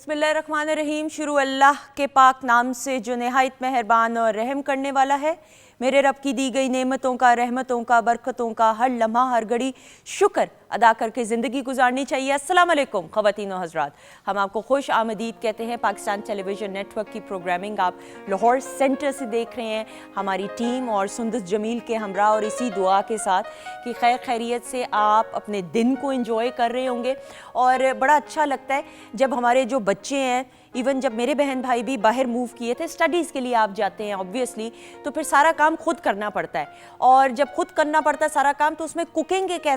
बिस्मिल्लाहिर्रहमानिर्रहीम। शुरू अल्लाह के पाक नाम से जो निहायत मेहरबान और रहम करने वाला है। मेरे रब की दी गई नेमतों का, रहमतों का, बरकतों का हर लम्हा हर घड़ी शुक्र अदा करके ज़िंदगी गुजारनी चाहिए। अस्सलाम वालेकुम ख़वातीन व हज़रात, हम आपको खुश आमदीद कहते हैं। पाकिस्तान टेलीविज़न नेटवर्क की प्रोग्रामिंग आप लाहौर सेंटर से देख रहे हैं, हमारी टीम और सुंदस जमील के हमरा, और इसी दुआ के साथ कि खैर खैरियत से आप अपने दिन को एंजॉय कर रहे होंगे। और बड़ा अच्छा लगता है जब हमारे जो बच्चे हैं, इवन जब मेरे बहन भाई भी बाहर मूव किए थे, स्टडीज़ के लिए आप जाते हैं ऑब्वियसली, तो फिर सारा काम खुद करना पड़ता है। और जब खुद करना पड़ता है सारा काम, तो उसमें कुकिंग एक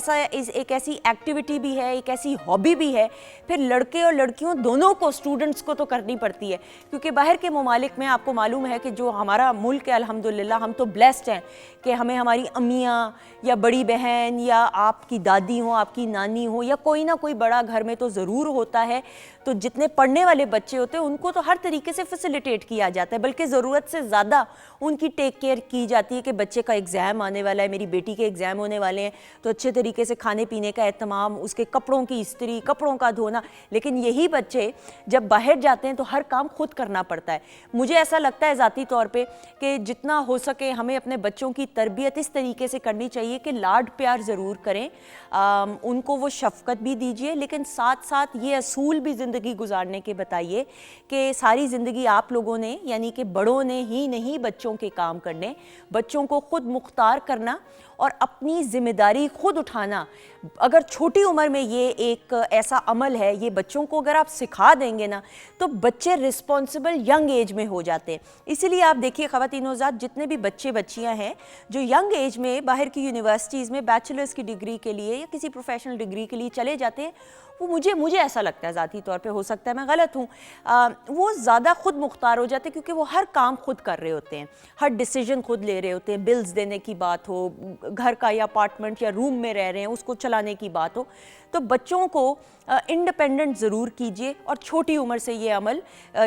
ऐसी एक्टिविटी भी है, एक ऐसी हॉबी भी है। फिर लड़के और लड़कियों दोनों को, स्टूडेंट्स को तो करनी पड़ती है, क्योंकि बाहर के ममालिक में आपको मालूम है कि जो हमारा मुल्क है अल्हम्दुलिल्लाह, हम तो ब्लेस्ड हैं कि हमें हमारी अम्मियाँ या बड़ी बहन या आपकी दादी हो, आपकी नानी हो, या कोई ना कोई बड़ा घर में तो ज़रूर होता है। तो जितने पढ़ने वाले बच्चे होते हैं उनको तो हर तरीके से फैसिलिटेट किया जाता है, बल्कि ज़रूरत से ज़्यादा उनकी टेक केयर की जाती है कि बच्चे का एग्ज़ाम आने वाला है, मेरी बेटी के एग्ज़ाम होने वाले हैं, तो अच्छे तरीके से खाने पीने का एहतमाम, उसके कपड़ों की इस्त्री, कपड़ों का धोना। लेकिन यही बच्चे जब बाहर जाते हैं तो हर काम खुद करना पड़ता है। मुझे ऐसा लगता है ज़ाती तौर पे कि जितना हो सके हमें अपने बच्चों की तरबियत इस तरीके से करनी चाहिए कि लाड प्यार ज़रूर करें, उनको वो शफ़क़त भी दीजिए, लेकिन साथ साथ ये असूल भी ज़िंदगी गुजारने के बताइए कि सारी ज़िंदगी आप लोगों ने, यानी कि बड़ों ने ही नहीं बच्चों के काम करने, बच्चों को खुद मुख्तार करना और अपनी ज़िम्मेदारी खुद उठाना। अगर छोटी उम्र में ये एक ऐसा अमल है, ये बच्चों को अगर आप सिखा देंगे ना, तो बच्चे रिस्पॉन्सिबल यंग एज में हो जाते हैं। इसीलिए आप देखिए ख़वातीन-ओ-ज़ात, जितने भी बच्चे बच्चियां हैं जो यंग एज में बाहर की यूनिवर्सिटीज़ में बैचलर्स की डिग्री के लिए या किसी प्रोफेशनल डिग्री के लिए चले जाते हैं, वो मुझे ऐसा लगता है ज़ाती तौर पे, हो सकता है मैं गलत हूँ, वो ज़्यादा खुद मुख्तार हो जाते हैं, क्योंकि वो हर काम खुद कर रहे होते हैं, हर डिसीजन खुद ले रहे होते हैं। बिल्स देने की बात हो, घर का या अपार्टमेंट या रूम में रह रहे हैं उसको चलाने की बात हो, तो बच्चों को इंडिपेंडेंट ज़रूर कीजिए और छोटी उम्र से ये अमल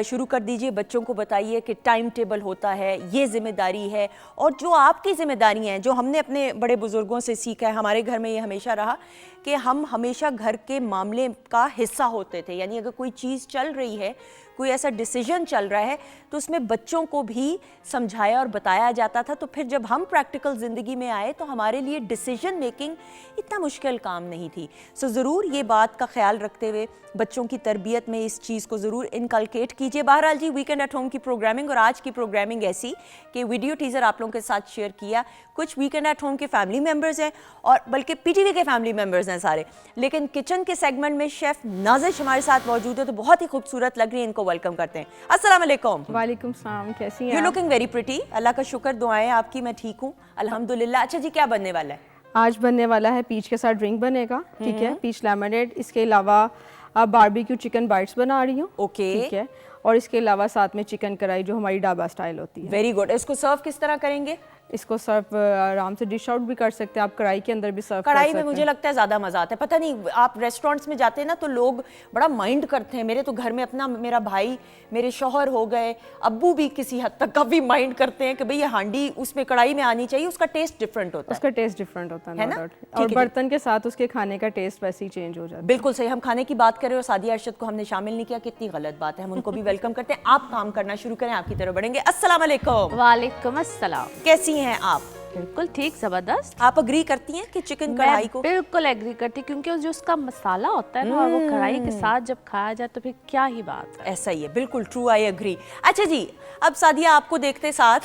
शुरू कर दीजिए। बच्चों को बताइए कि टाइम टेबल होता है, ये ज़िम्मेदारी है, और जो आपकी ज़िम्मेदारियाँ हैं, जो हमने अपने बड़े बुज़ुर्गों से सीखा है, हमारे घर में ये हमेशा रहा कि हम हमेशा घर के मामले का हिस्सा होते थे। यानी अगर कोई चीज़ चल रही है, कोई ऐसा डिसीजन चल रहा है, तो उसमें बच्चों को भी समझाया और बताया जाता था। तो फिर जब हम प्रैक्टिकल ज़िंदगी में आए तो हमारे लिए डिसीजन मेकिंग इतना मुश्किल काम नहीं थी। सो ज़रूर ये बात का ख्याल रखते हुए बच्चों की तरबियत में इस चीज़ को ज़रूर इनकलकेट कीजिए। बहरहाल जी, वीकेंड एट होम की प्रोग्रामिंग, और आज की प्रोग्रामिंग ऐसी कि वीडियो टीज़र आप लोगों के साथ शेयर किया। कुछ वीकेंड एट होम के फैमिली मेम्बर्स हैं, और बल्कि पीटीवी के फैमिली मेम्बर्स हैं सारे, लेकिन किचन के सेगमेंट में शेफ़ नाज़िश हमारे साथ मौजूद है, तो बहुत ही खूबसूरत लग रही है। इनको वेलकम करते हैं। अस्सलाम वालेकुम। वालेकुम सलाम, कैसी हैं? You looking very pretty. अल्लाह का शुक्र, दुआएं आपकी। मैं ठीक हूँ अल्हम्दुलिल्लाह। अच्छा जी, क्या बनने वाला है? आज बनने वाला है पीच के साथ ड्रिंक बनेगा, ठीक है, पीच लेमनेड। इसके अलावा बारबेक्यू चिकन बाइट्स बना रही हूँ, ओके, ठीक है, और इसके अलावा साथ में चिकन कढ़ाई जो हमारी ढाबा स्टाइल होती है। Very good. इसको सर्व किस तरह करेंगे? इसको सर्व आराम से डिश आउट भी कर सकते हैं आप, कढ़ाई के अंदर भी सर्व कर सकते हैं। कढ़ाई में मुझे लगता है ज़्यादा मज़ा आता है। पता नहीं, आप रेस्टोरेंट्स में जाते हैं ना तो लोग बड़ा माइंड करते हैं। मेरे तो घर में अपना, मेरा भाई, मेरे शौहर हो गए, अब्बू भी किसी हद तक काफ़ी माइंड करते हैं कि भाई ये हांडी उसमें कढ़ाई में आनी चाहिए, उसका टेस्ट डिफरेंट होता है। उसका टेस्ट डिफरेंट होता है ना? और बर्तन के साथ उसके खाने का टेस्ट वैसे ही चेंज हो जाता है। बिल्कुल सही। हम खाने की बात करें और सादिया अरशद को हमने शामिल नहीं किया, कितनी गलत बात है। हम उनको भी वेलकम करते हैं। आप काम करना शुरू करें, आपकी तरफ बढ़ेंगे। अस्सलाम वालेकुम। वालेकुम अस्सलाम। कैसी हैं आप? बिल्कुल ठीक, जबरदस्त। आप अग्री करती हैं कि चिकन कढ़ाई को? बिल्कुल एग्री करती, क्योंकि जो उसका मसाला होता है ना, और वो कढ़ाई के साथ जब खाया जाए तो फिर क्या ही बात है। ऐसा ही है, बिल्कुल ट्रू, आई एग्री। अच्छा जी, अब सादिया आपको देखते साथ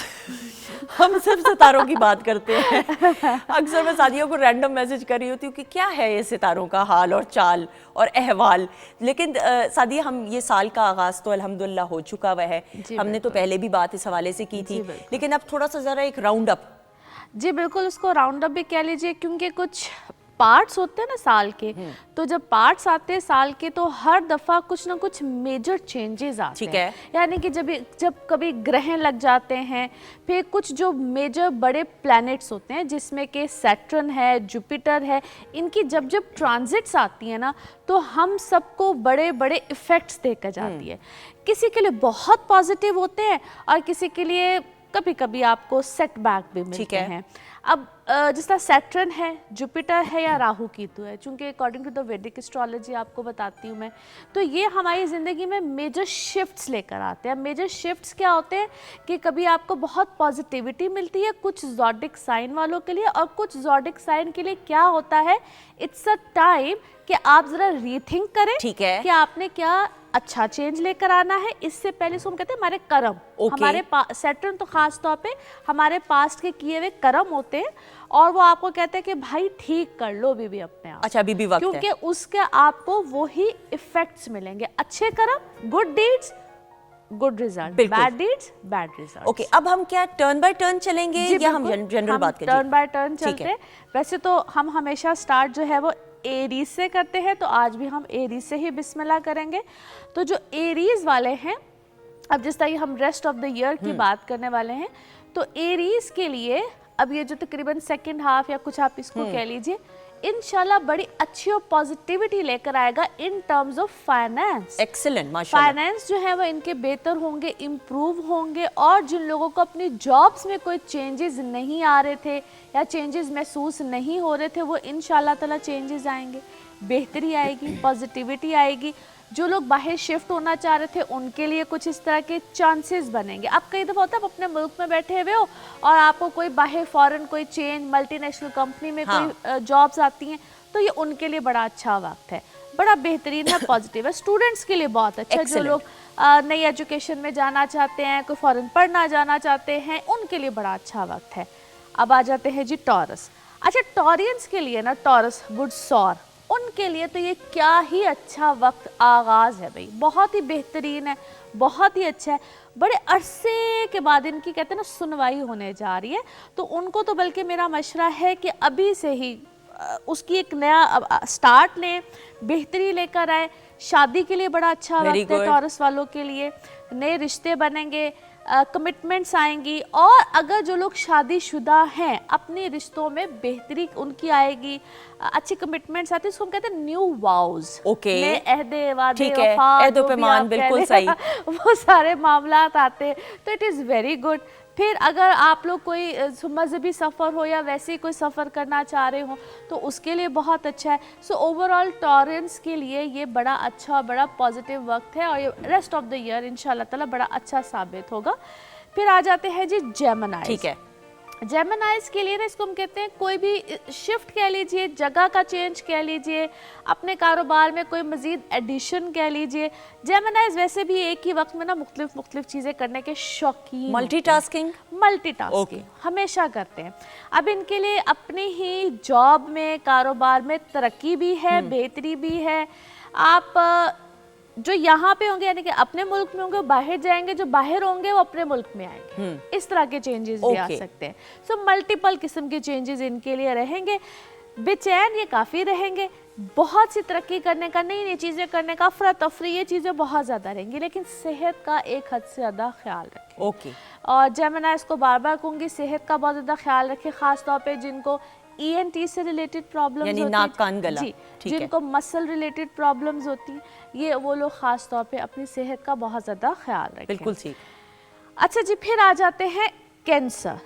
हम सिर्फ सितारों की बात करते हैं। अक्सर मैं सादिया को रैंडम मैसेज कर रही होती हूँ कि क्या है ये सितारों का हाल और चाल और अहवाल। लेकिन सादिया, हम ये साल का आगाज़ तो अल्हम्दुलिल्लाह हो चुका हुआ है, हमने तो पहले भी बात इस हवाले से की थी, लेकिन अब थोड़ा सा ज़रा एक राउंड अप। जी बिल्कुल, उसको राउंड अप भी कह लीजिए, क्योंकि कुछ पार्ट्स होते हैं ना साल के, तो जब पार्ट्स आते हैं साल के तो हर दफ़ा कुछ ना कुछ मेजर चेंजेस आते हैं। ठीक है। यानी कि जब कभी ग्रहण लग जाते हैं, फिर कुछ जो मेजर बड़े प्लैनेट्स होते हैं जिसमें कि सैटर्न है, जुपिटर है, इनकी जब जब ट्रांजिट्स आती हैं ना, तो हम सबको बड़े बड़े इफ़ेक्ट्स देकर जाती है। किसी के लिए बहुत पॉजिटिव होते हैं और किसी के लिए कभी कभी आपको सेट बैक भी मिलते है। हैं। अब जिस तरह सैटर्न है, जुपिटर है या राहु केतु है, चूंकि अकॉर्डिंग टू द वैदिक एस्ट्रोलॉजी आपको बताती हूँ मैं, तो ये हमारी ज़िंदगी में मेजर शिफ्ट्स लेकर आते हैं। मेजर शिफ्ट्स क्या होते हैं कि कभी आपको बहुत पॉजिटिविटी मिलती है कुछ ज़ोडिक साइन वालों के लिए, और कुछ ज़ोडिक साइन के लिए क्या होता है, इट्स अ टाइम कि आप ज़रा रीथिंक करें ठीक है। कि आपने क्या अच्छा चेंज लेकर आना है। इससे पहले इसको हम कहते हैं हमारे कर्म, हमारे सैटर्न तो खास तौर पे हमारे पास्ट के किए हुए कर्म होते हैं, और वो आपको कहते हैं कि भाई ठीक कर लो बीबी अपने आप। अच्छा, बीबी वक्त है, क्योंकि उसके आपको वही इफेक्ट्स मिलेंगे, अच्छे कर्म good deeds good result, bad deeds bad result. Okay, अब हम क्या टर्न बाय टर्न चलेंगे या हम जनरल बात करें? टर्न बाय टर्न चलते हैं। वैसे तो हम हमेशा स्टार्ट जो है वो एरीज से करते हैं, तो आज भी हम एरीज से ही बिस्मिल्लाह करेंगे। तो जो एरीज वाले हैं, अब जिस तरह हम रेस्ट ऑफ द ईयर की बात करने वाले हैं, तो एरीज के लिए अब ये जो तकरीबन सेकंड हाफ या कुछ आप इसको कह लीजिए, इंशाल्लाह बड़ी अच्छी और पॉजिटिविटी लेकर आएगा in terms of finance. Excellent, माशाल्लाह। फाइनेंस जो है वो इनके बेहतर होंगे, इम्प्रूव होंगे, और जिन लोगों को अपनी जॉब्स में कोई चेंजेस नहीं आ रहे थे या चेंजेस महसूस नहीं हो रहे थे, वो इंशाल्लाह ताला चेंजेस आएंगे, बेहतरी आएगी, पॉजिटिविटी आएगी। जो लोग बाहर शिफ्ट होना चाह रहे थे उनके लिए कुछ इस तरह के चांसेस बनेंगे। अब कई दफ़ा होता है आप अपने मुल्क में बैठे हुए हो और आपको कोई बाहर फॉरेन कोई चेन मल्टीनेशनल कंपनी में कोई जॉब्स आती हैं, तो ये उनके लिए बड़ा अच्छा वक्त है, बड़ा बेहतरीन है, पॉजिटिव है। स्टूडेंट्स के लिए बहुत अच्छा, जो लोग नई एजुकेशन में जाना चाहते हैं, कोई फॉरेन पढ़ना जाना चाहते हैं, उनके लिए बड़ा अच्छा वक्त है। अब आ जाते हैं जी टॉरस। अच्छा, टॉरियंस के लिए ना, टॉरस गुड सौर, उनके लिए तो ये क्या ही अच्छा वक्त आगाज़ है भाई, बहुत ही बेहतरीन है, बहुत ही अच्छा है। बड़े अरसे के बाद इनकी कहते हैं ना सुनवाई होने जा रही है, तो उनको तो बल्कि मेरा मशवरा है कि अभी से ही उसकी एक नया स्टार्ट लें, बेहतरी लेकर आए। शादी के लिए बड़ा अच्छा वक्त है टॉरस वालों के लिए, नए रिश्ते बनेंगे, कमिटमेंट्स आएंगी, और अगर जो लोग शादीशुदा हैं अपने रिश्तों में बेहतरी उनकी आएगी, अच्छी कमिटमेंट्स आती है, उसको हम कहते हैं न्यू वाउज। ओके, नए अहदे वादे ठीक है, वफा, पैमान, बिल्कुल सही, वो सारे मामलात आते हैं, तो इट इज़ वेरी गुड। फिर अगर आप लोग कोई मजहबी सफ़र हो या वैसे ही कोई सफ़र करना चाह रहे हो तो उसके लिए बहुत अच्छा है। सो ओवरऑल टॉरेंस के लिए ये बड़ा अच्छा, बड़ा पॉजिटिव वक्त है, और ये रेस्ट ऑफ द ईयर इंशाल्लाह ताला बड़ा अच्छा साबित होगा। फिर आ जाते हैं जी जेमिनाइज। ठीक है, जेमिनाइज के लिए ना, इसको हम कहते हैं कोई भी शिफ्ट कह लीजिए, जगह का चेंज कह लीजिए, अपने कारोबार में कोई मज़ीद एडिशन कह लीजिए। जेमिनाइज वैसे भी एक ही वक्त में ना मुख्तलिफ चीज़ें करने के शौकीन, मल्टीटास्किंग हमेशा करते हैं। अब इनके लिए अपनी ही जॉब में, कारोबार में तरक्की भी है, बेहतरी भी है। आप जो यहाँ पे होंगे यानी कि अपने मुल्क में होंगे, बाहर जाएंगे, जो बाहर होंगे वो अपने मुल्क में आएंगे, इस तरह के चेंजेस भी आ सकते हैं। सो मल्टीपल किस्म के चेंजेस इनके लिए रहेंगे। बेचैन ये काफ़ी रहेंगे, बहुत सी तरक्की करने का, नई नई चीज़ें करने का, अफरा तफरी, ये चीज़ें बहुत ज़्यादा रहेंगी, लेकिन सेहत का एक हद से ज़्यादा ख्याल रखें। ओके, और जेमिनाइज को बार बार कहूँगी, सेहत का बहुत ज़्यादा ख्याल रखें, ख़ास तौर पे जिनको ENT से रिलेटेड प्रॉब्लम्स यानी होती नाक कान गला, जी, ठीक है, जिनको मसल रिलेटेड प्रॉब्लम्स होती हैं, ये वो लोग ख़ास तौर पे अपनी सेहत का बहुत ज़्यादा ख्याल रखें। बिल्कुल ठीक। अच्छा जी, फिर आ जाते हैं कैंसर।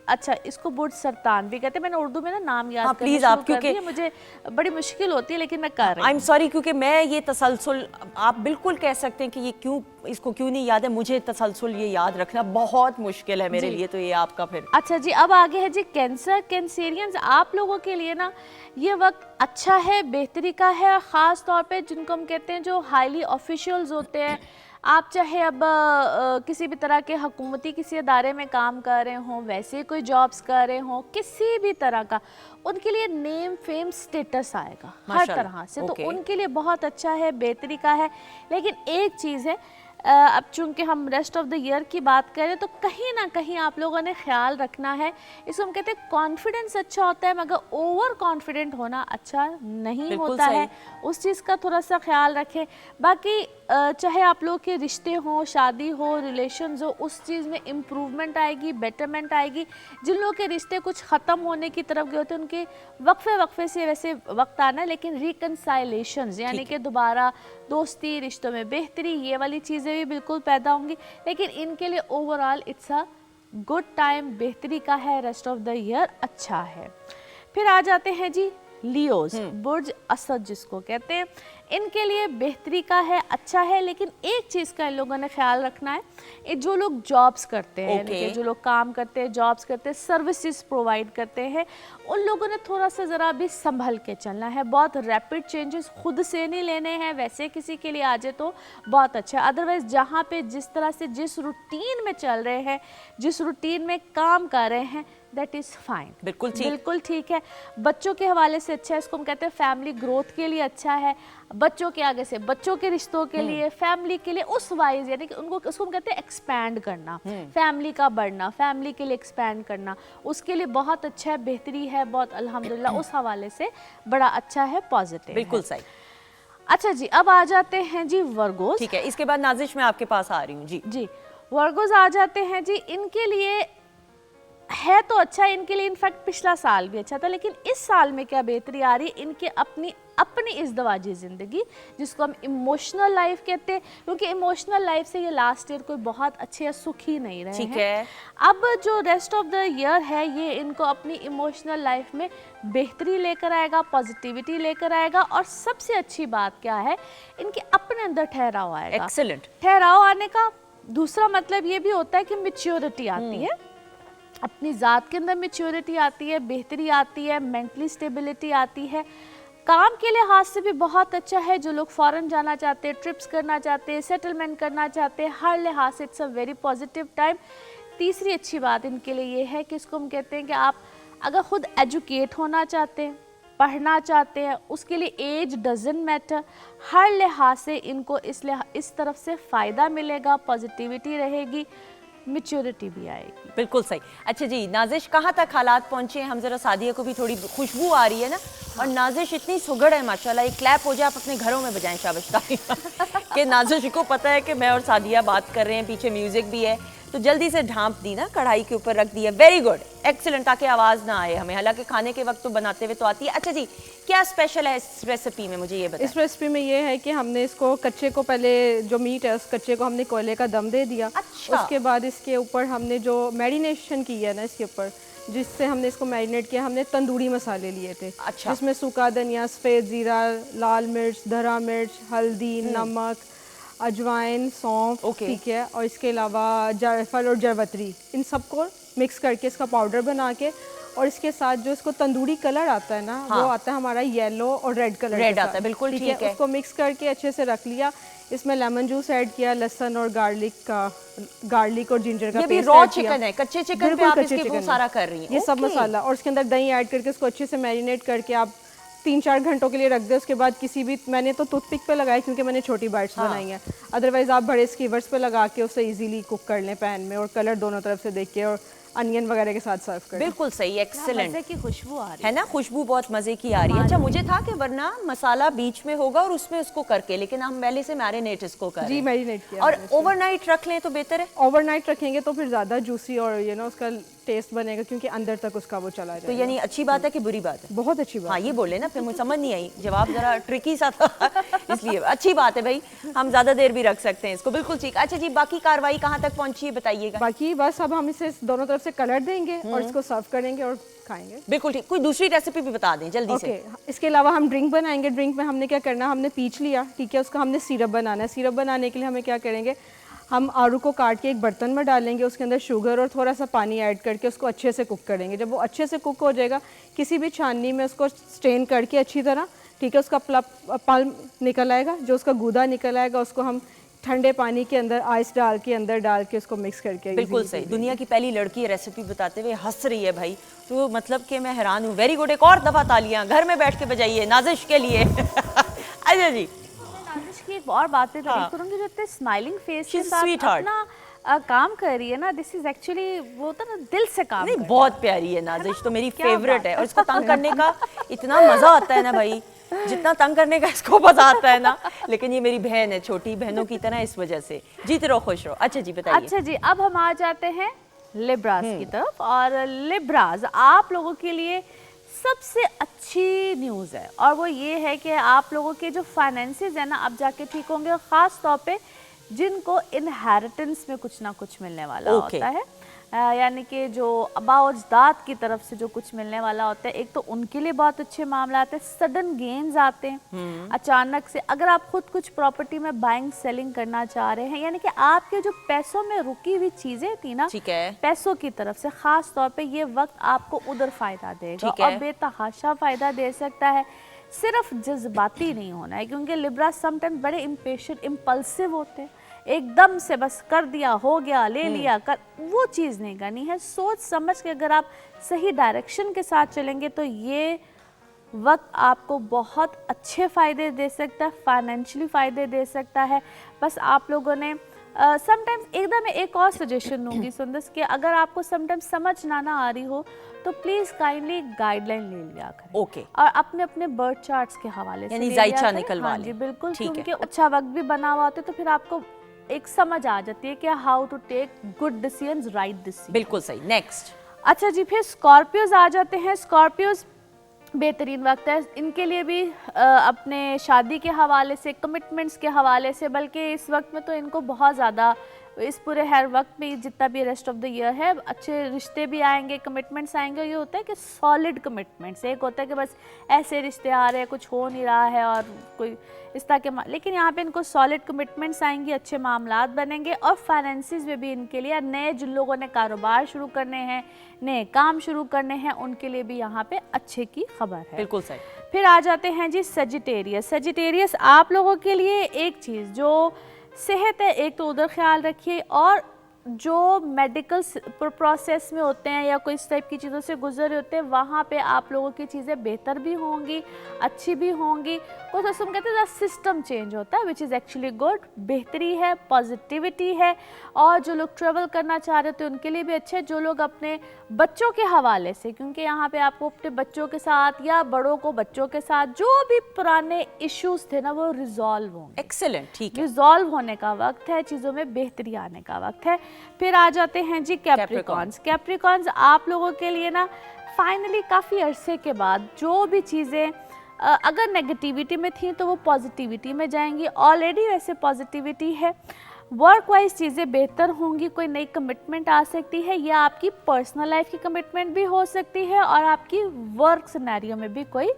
अच्छा, इसको बुढ़ सरतान भी कहते हैं। मैंने उर्दू में ना नाम याद करना प्लीज शुरू आप, कर क्योंकि दिए, मुझे बड़ी मुश्किल होती है, लेकिन मैं कर रही हूँ। आई एम सॉरी, क्योंकि मैं ये तसलसल, आप बिल्कुल कह सकते हैं कि ये क्यों, इसको क्यों नहीं याद है, मुझे तसलसल ये याद रखना बहुत मुश्किल है मेरे लिए, तो ये आपका फिर। अच्छा जी, अब आगे है जी कैंसर। कैंसेरियंस, आप लोगों के लिए ना ये वक्त अच्छा है, बेहतरी का है, ख़ास तौर पे जिनको हम कहते हैं जो हाईली ऑफिशियल्स होते हैं। आप चाहे अब किसी भी तरह के हुकूमती किसी अदारे में काम कर रहे हों, वैसे कोई जॉब्स कर रहे हों, किसी भी तरह का, उनके लिए नेम फेम स्टेटस आएगा हर तरह से, तो उनके लिए बहुत अच्छा है, बेहतरी का है। लेकिन एक चीज़ है, अब चूंकि हम रेस्ट ऑफ द ईयर की बात करें तो कहीं ना कहीं आप लोगों ने ख्याल रखना है, इसको हम कहते हैं कॉन्फिडेंस अच्छा होता है मगर ओवर कॉन्फिडेंट होना अच्छा नहीं होता है, उस चीज़ का थोड़ा सा ख्याल रखें। बाकी चाहे आप लोग के रिश्ते हों, शादी हो, रिलेशंस हो, उस चीज़ में इम्प्रूवमेंट आएगी, बेटरमेंट आएगी। जिन लोगों के रिश्ते कुछ ख़त्म होने की तरफ गए होते हैं उनके वक्फे से वैसे वक्त आना है, लेकिन रिकनसाइलेशंस यानी कि दोबारा दोस्ती, रिश्तों में बेहतरी, ये वाली चीज़ें भी बिल्कुल पैदा होंगी। लेकिन इनके लिए overall it's a good time, बेहतरी का है, रेस्ट ऑफ द ईयर अच्छा है। फिर आ जाते हैं जी लियोज, बुर्ज असद जिसको कहते हैं, इनके लिए बेहतरी का है, अच्छा है, लेकिन एक चीज़ का इन लोगों ने ख्याल रखना है, ये जो लोग जॉब्स करते हैं, यानी कि जो लोग काम करते हैं, जॉब्स करते हैं, सर्विसेज प्रोवाइड करते हैं, उन लोगों ने थोड़ा सा ज़रा भी संभल के चलना है। बहुत रैपिड चेंजेस खुद से नहीं लेने हैं, वैसे किसी के लिए आ जाए तो बहुत अच्छा है। अदरवाइज़ जहाँ पे जिस तरह से जिस रूटीन में चल रहे हैं, जिस रूटीन में काम कर रहे हैं, दैट इज़ फाइन, बिल्कुल ठीक है। बच्चों के हवाले से अच्छा है, इसको हम कहते हैं फैमिली ग्रोथ के लिए अच्छा है, बच्चों के आगे से बच्चों के रिश्तों के लिए, फैमिली के लिए उस वाइज, यानी कि उनको उसको हम कहते हैं एक्सपैंड करना, फैमिली का बढ़ना, फैमिली के लिए एक्सपैंड करना, उसके लिए बहुत अच्छा है, बेहतरी है, बहुत अल्हम्दुलिल्लाह उस हवाले से बड़ा अच्छा है, पॉजिटिव। बिल्कुल सही। अच्छा जी, अब आ जाते हैं जी वर्गोस। ठीक है, इसके बाद नाजिश मैं आपके पास आ रही हूँ जी। वर्गोस आ जाते हैं जी, इनके लिए है तो अच्छा, इनके लिए इनफैक्ट पिछला साल भी अच्छा था, लेकिन इस साल में क्या बेहतरी आ रही है, इनके अपनी इज़्दवाजी ज़िंदगी, जिसको हम इमोशनल लाइफ कहते हैं, क्योंकि इमोशनल लाइफ से ये लास्ट ईयर कोई बहुत अच्छे या सुखी नहीं रहे ठीक हैं। है। अब जो रेस्ट ऑफ द ईयर है, ये इनको अपनी इमोशनल लाइफ में बेहतरी लेकर आएगा, पॉजिटिविटी लेकर आएगा, और सबसे अच्छी बात क्या है, इनके अपने अंदर ठहराव आएगा। एक्सीलेंट। ठहराव आने का दूसरा मतलब ये भी होता है कि मैच्योरिटी आती है, अपनी ज़ात के अंदर मैच्योरिटी आती है, बेहतरी आती है, मेंटली स्टेबिलिटी आती है। काम के लिहाज से भी बहुत अच्छा है, जो लोग फॉरेन जाना चाहते हैं, ट्रिप्स करना चाहते हैं, सेटलमेंट करना चाहते हैं, हर लिहाज से it's a very positive time. तीसरी अच्छी बात इनके लिए ये है कि इसको हम कहते हैं कि आप अगर खुद एजुकेट होना चाहते हैं, पढ़ना चाहते हैं, उसके लिए एज डजंट मैटर, हर लिहाज से इनको इस तरफ से फ़ायदा मिलेगा, पॉजिटिविटी रहेगी, मैच्योरिटी भी आएगी। बिल्कुल सही। अच्छा जी, नाजिश कहाँ तक हालात पहुँचे हैं? हम जरा सादिया को भी थोड़ी खुशबू आ रही है ना, और नाजिश इतनी सुगड़ है माशाल्लाह, एक क्लैप हो जाए, आप अपने घरों में बजाएं शाबाश कि नाजिश को पता है कि मैं और सादिया बात कर रहे हैं, पीछे म्यूजिक भी है, तो जल्दी से ढांप दी ना, कढ़ाई के ऊपर रख दिया। वेरी गुड, एक्सीलेंट, ताकि आवाज़ ना आए हमें, हालांकि खाने के वक्त तो बनाते हुए तो आती है। अच्छा जी, क्या स्पेशल है इस रेसिपी में, मुझे ये बताएं। इस रेसिपी में ये है कि हमने इसको कच्चे को, पहले जो मीट है उस कच्चे को हमने कोयले का दम दे दिया। अच्छा। उसके बाद इसके ऊपर हमने जो मैरिनेशन की है ना, इसके ऊपर जिससे हमने इसको मैरिनेट किया, हमने तंदूरी मसाले लिए थे। अच्छा। जिसमें सूखा धनिया, सफ़ेद ज़ीरा, लाल मिर्च, धरा मिर्च, हल्दी, नमक, अजवाइन, सौंफ, ठीक है, और इसके अलावा जायफल और जरवतरी, इन सबको मिक्स करके इसका पाउडर बना के, और इसके साथ जो इसको तंदूरी कलर आता है ना, वो आता है हमारा येलो और रेड कलर, रेड आता है, बिल्कुल ठीक है। उसको मिक्स करके अच्छे से रख लिया। इसमें लेमन जूस ऐड किया, लहसुन और गार्लिक और जिंजर का पेस्ट। ये भी रॉ चिकन है, कच्चे चिकन पे आप इसके वो सारा कर रही हैं। ये सब मसाला, और इसके अंदर दही ऐड करके इसको अच्छे से मैरिनेट करके आप 3-4 घंटों के लिए रख दे। उसके बाद किसी भी, मैंने तो टूथपिक पे लगाई क्योंकि मैंने छोटी बाइट्स बनाई हैं, अदरवाइज आप बड़े स्कीवर्स पे लगा के उसे इजीली कुक कर लें पैन में, और कलर दोनों तरफ से देख के, और अनियन वगैरह के साथ सर्व करें। बिल्कुल सही, एक्सीलेंट। मज़े की खुशबू आ रही है ना, खुशबू बहुत मजे की आ रही है। अच्छा, मुझे था कि वरना मसाला बीच में होगा और उसमें उसको करके, लेकिन हम पहले से मैरिनेट इसको कर रहे हैं। जी, मैरिनेट किया। और ओवरनाइट रख लें तो बेहतर है। ओवरनाइट रखेंगे तो फिर ज़्यादा जूसी और उसका टेस्ट बनेगा, क्योंकि अंदर तक उसका वो चला जाएगा। तो यानी अच्छी बात है कि बुरी बात है? बहुत अच्छी बात। हाँ, ये बोले ना, फिर मुझे समझ नहीं आई, जवाब जरा ट्रिकी सा था इसलिए अच्छी बात है भाई, हम ज़्यादा देर भी रख सकते हैं इसको। बिल्कुल ठीक। अच्छा जी, बाकी कार्रवाई कहाँ तक पहुँची है बताइएगा। बाकी बस अब हम इसे दोनों तरफ से कलर देंगे और इसको सर्व करेंगे और खाएंगे। बिल्कुल ठीक। कोई दूसरी रेसिपी भी बता दें जल्दी से। इसके अलावा हम ड्रिंक बनाएंगे। ड्रिंक में हमने क्या करना, हमने पीच लिया, ठीक है, उसका हमने सिरप बनाना है। सिरप बनाने के लिए हमें क्या करेंगे, हम आड़ू को काट के एक बर्तन में डालेंगे, उसके अंदर शुगर और थोड़ा सा पानी ऐड करके उसको अच्छे से कुक करेंगे। जब वो अच्छे से कुक हो जाएगा, किसी भी छाननी में उसको स्ट्रेन करके अच्छी तरह, ठीक है, उसका पल्प निकल आएगा, जो उसका गूदा निकल आएगा, उसको हम ठंडे पानी के अंदर आइस डाल के उसको मिक्स करके। बिल्कुल सही। दुनिया की पहली लड़की रेसिपी बताते हुए हंस रही है भाई, तो मतलब कि मैं हैरान हूँ। वेरी गुड, एक और दफ़ा तालियां घर में बैठ के बजाइए नाजिश के लिए। अच्छा जी, नाजिश की एक और बात तारीफ करूंगी, जो इतने स्माइलिंग फेस के साथ अपना काम कर रही है ना, दिस इज एक्चुअली वो होता है ना, दिल से काम नहीं, बहुत प्यारी है नाजिश, तो मेरी फेवरेट है। और इसको तंग करने का इतना मजा आता है ना भाई, जितना तंग करने का इसको मजा आता है ना। लेकिन ये मेरी बहन है, छोटी बहनों की तरह, इस वजह से जीते रहो, खुश रहो। अच्छा जी बताइए। अच्छा जी, अब हम आ जाते हैं लिब्रास की तरफ। और लिब्रास आप लोगों के लिए सबसे अच्छी न्यूज़ है, और वो ये है कि आप लोगों के जो फाइनेंसेस है ना, अब जाके ठीक होंगे, ख़ास तौर पे जिनको इनहेरिटेंस में कुछ ना कुछ मिलने वाला होता है। यानी कि जो आबा अजदाद की तरफ से जो कुछ मिलने वाला होता है, एक तो उनके लिए बहुत अच्छे मामला आते हैं, सडन गेन्स आते हैं अचानक से। अगर आप खुद कुछ प्रॉपर्टी में बाइंग सेलिंग करना चाह रहे हैं, यानी कि आपके जो पैसों में रुकी हुई चीजें थी ना, ठीक है, पैसों की तरफ से खास तौर पे ये वक्त आपको उधर फायदा देगा और बेतहाशा फायदा दे सकता है। सिर्फ जज्बाती नहीं होना है, क्योंकि लिब्रा समटाइम बड़े इम्पेशेंट इम्पल्सिव होते हैं, एकदम से बस कर दिया, हो गया, ले लिया, कर, वो चीज़ नहीं करनी है। सोच समझ के अगर आप सही डायरेक्शन के साथ चलेंगे तो ये वक्त आपको बहुत अच्छे फ़ायदे दे सकता है, फाइनेंशियली फ़ायदे दे सकता है। बस आप लोगों ने समटाइम्स एकदम मैं एक और सजेशन दूंगी सुंदस कि अगर आपको समटाइम्स समझ ना आ रही हो तो प्लीज़ काइंडली गाइडलाइन ले लिया करें। ओके। और अपने अपने बर्थ चार्ट्स के हवाले से यानी ले लिया जायचा करें। निकलवा हाँ लें। जी बिल्कुल, ठीक है। क्योंकि अच्छा वक्त भी बना हुआ होता है तो फिर आपको एक समझ आ जाती है कि how to take good decisions, right decision. बिल्कुल सही। नेक्स्ट। अच्छा जी, फिर स्कॉर्पियोज आ जाते हैं। स्कॉर्पियोज बेहतरीन वक्त है इनके लिए भी, अपने शादी के हवाले से, कमिटमेंट्स के हवाले से, बल्कि इस वक्त में तो इनको बहुत ज़्यादा, इस पूरे हर वक्त में जितना भी रेस्ट ऑफ द ईयर है, अच्छे रिश्ते भी आएंगे, कमिटमेंट्स आएंगे। ये होता है कि सॉलिड कमिटमेंट्स, एक होता है कि बस ऐसे रिश्ते आ रहे हैं, कुछ हो नहीं रहा है और कोई इस तरह के, लेकिन यहाँ पे इनको सॉलिड कमिटमेंट्स आएंगी, अच्छे मामलात बनेंगे और फाइनेंसिस में भी इनके लिए, नए जिन लोगों ने कारोबार शुरू करने हैं, नए काम शुरू करने हैं, उनके लिए भी यहाँ पे अच्छे की खबर है। बिल्कुल सही। फिर आ जाते हैं जी सजिटेरियस। सजिटेरियस आप लोगों के लिए एक चीज़ जो सेहत है, एक तो उधर ख्याल रखिए, और जो मेडिकल प्रोसेस में होते हैं या कोई इस टाइप की चीज़ों से गुजर रहे होते हैं, वहाँ पे आप लोगों की चीज़ें बेहतर भी होंगी, अच्छी भी होंगी। कुछ हम कहते हैं सिस्टम चेंज होता है, विच इज़ एक्चुअली गुड, बेहतरी है, पॉजिटिविटी है। और जो लोग ट्रेवल करना चाह रहे थे उनके लिए भी अच्छा है। जो लोग अपने बच्चों के हवाले से, क्योंकि यहाँ पे आपको अपने बच्चों के साथ या बड़ों को बच्चों के साथ जो भी पुराने इश्यूज थे ना, वो रिजॉल्व होंगे। एक्सीलेंट, ठीक है। रिजॉल्व होने का वक्त है, चीज़ों में बेहतरी आने का वक्त है। फिर आ जाते हैं जी कैप्रिकॉन्स। कैप्रिकॉन्स आप लोगों के लिए ना फाइनली काफ़ी अरसे के बाद जो भी चीज़ें अगर नेगेटिविटी में थी तो वो पॉजिटिविटी में जाएंगी। ऑलरेडी वैसे पॉजिटिविटी है, वर्क वाइज चीज़ें बेहतर होंगी, कोई नई कमिटमेंट आ सकती है, या आपकी पर्सनल लाइफ की कमिटमेंट भी हो सकती है और आपकी वर्क सिनेरियो में भी कोई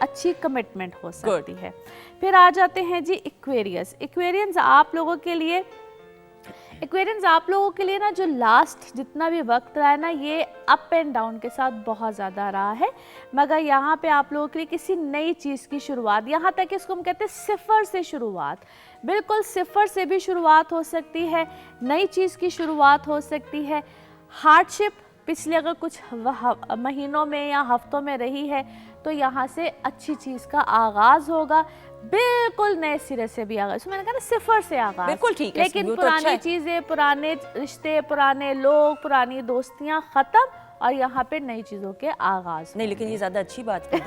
अच्छी कमिटमेंट हो सकती है। फिर आ जाते हैं जी एक्वेरियस। एक्वेरियंस आप लोगों के लिए, एक्वेरियंस आप लोगों के लिए ना जो लास्ट जितना भी वक्त रहा है ना, ये अप एंड डाउन के साथ बहुत ज़्यादा रहा है, मगर यहाँ पे आप लोगों के लिए किसी नई चीज़ की शुरुआत, यहाँ तक इसको हम कहते हैं सिफर से शुरुआत, बिल्कुल सिफर से भी शुरुआत हो सकती है, नई चीज़ की शुरुआत हो सकती है। हार्डशिप पिछले अगर कुछ महीनों में या हफ्तों में रही है तो यहाँ से अच्छी चीज़ का आगाज़ होगा, बिल्कुल नए सिरे से भी आगाज़। मैंने कहा ना सिफर से आगाज़, बिल्कुल ठीक है। लेकिन पुरानी चीज़ें, पुराने रिश्ते, पुराने लोग, पुरानी दोस्तियाँ ख़त्म और यहाँ पे नई चीज़ों के आगाज़। नहीं, लेकिन ये ज़्यादा अच्छी बात है।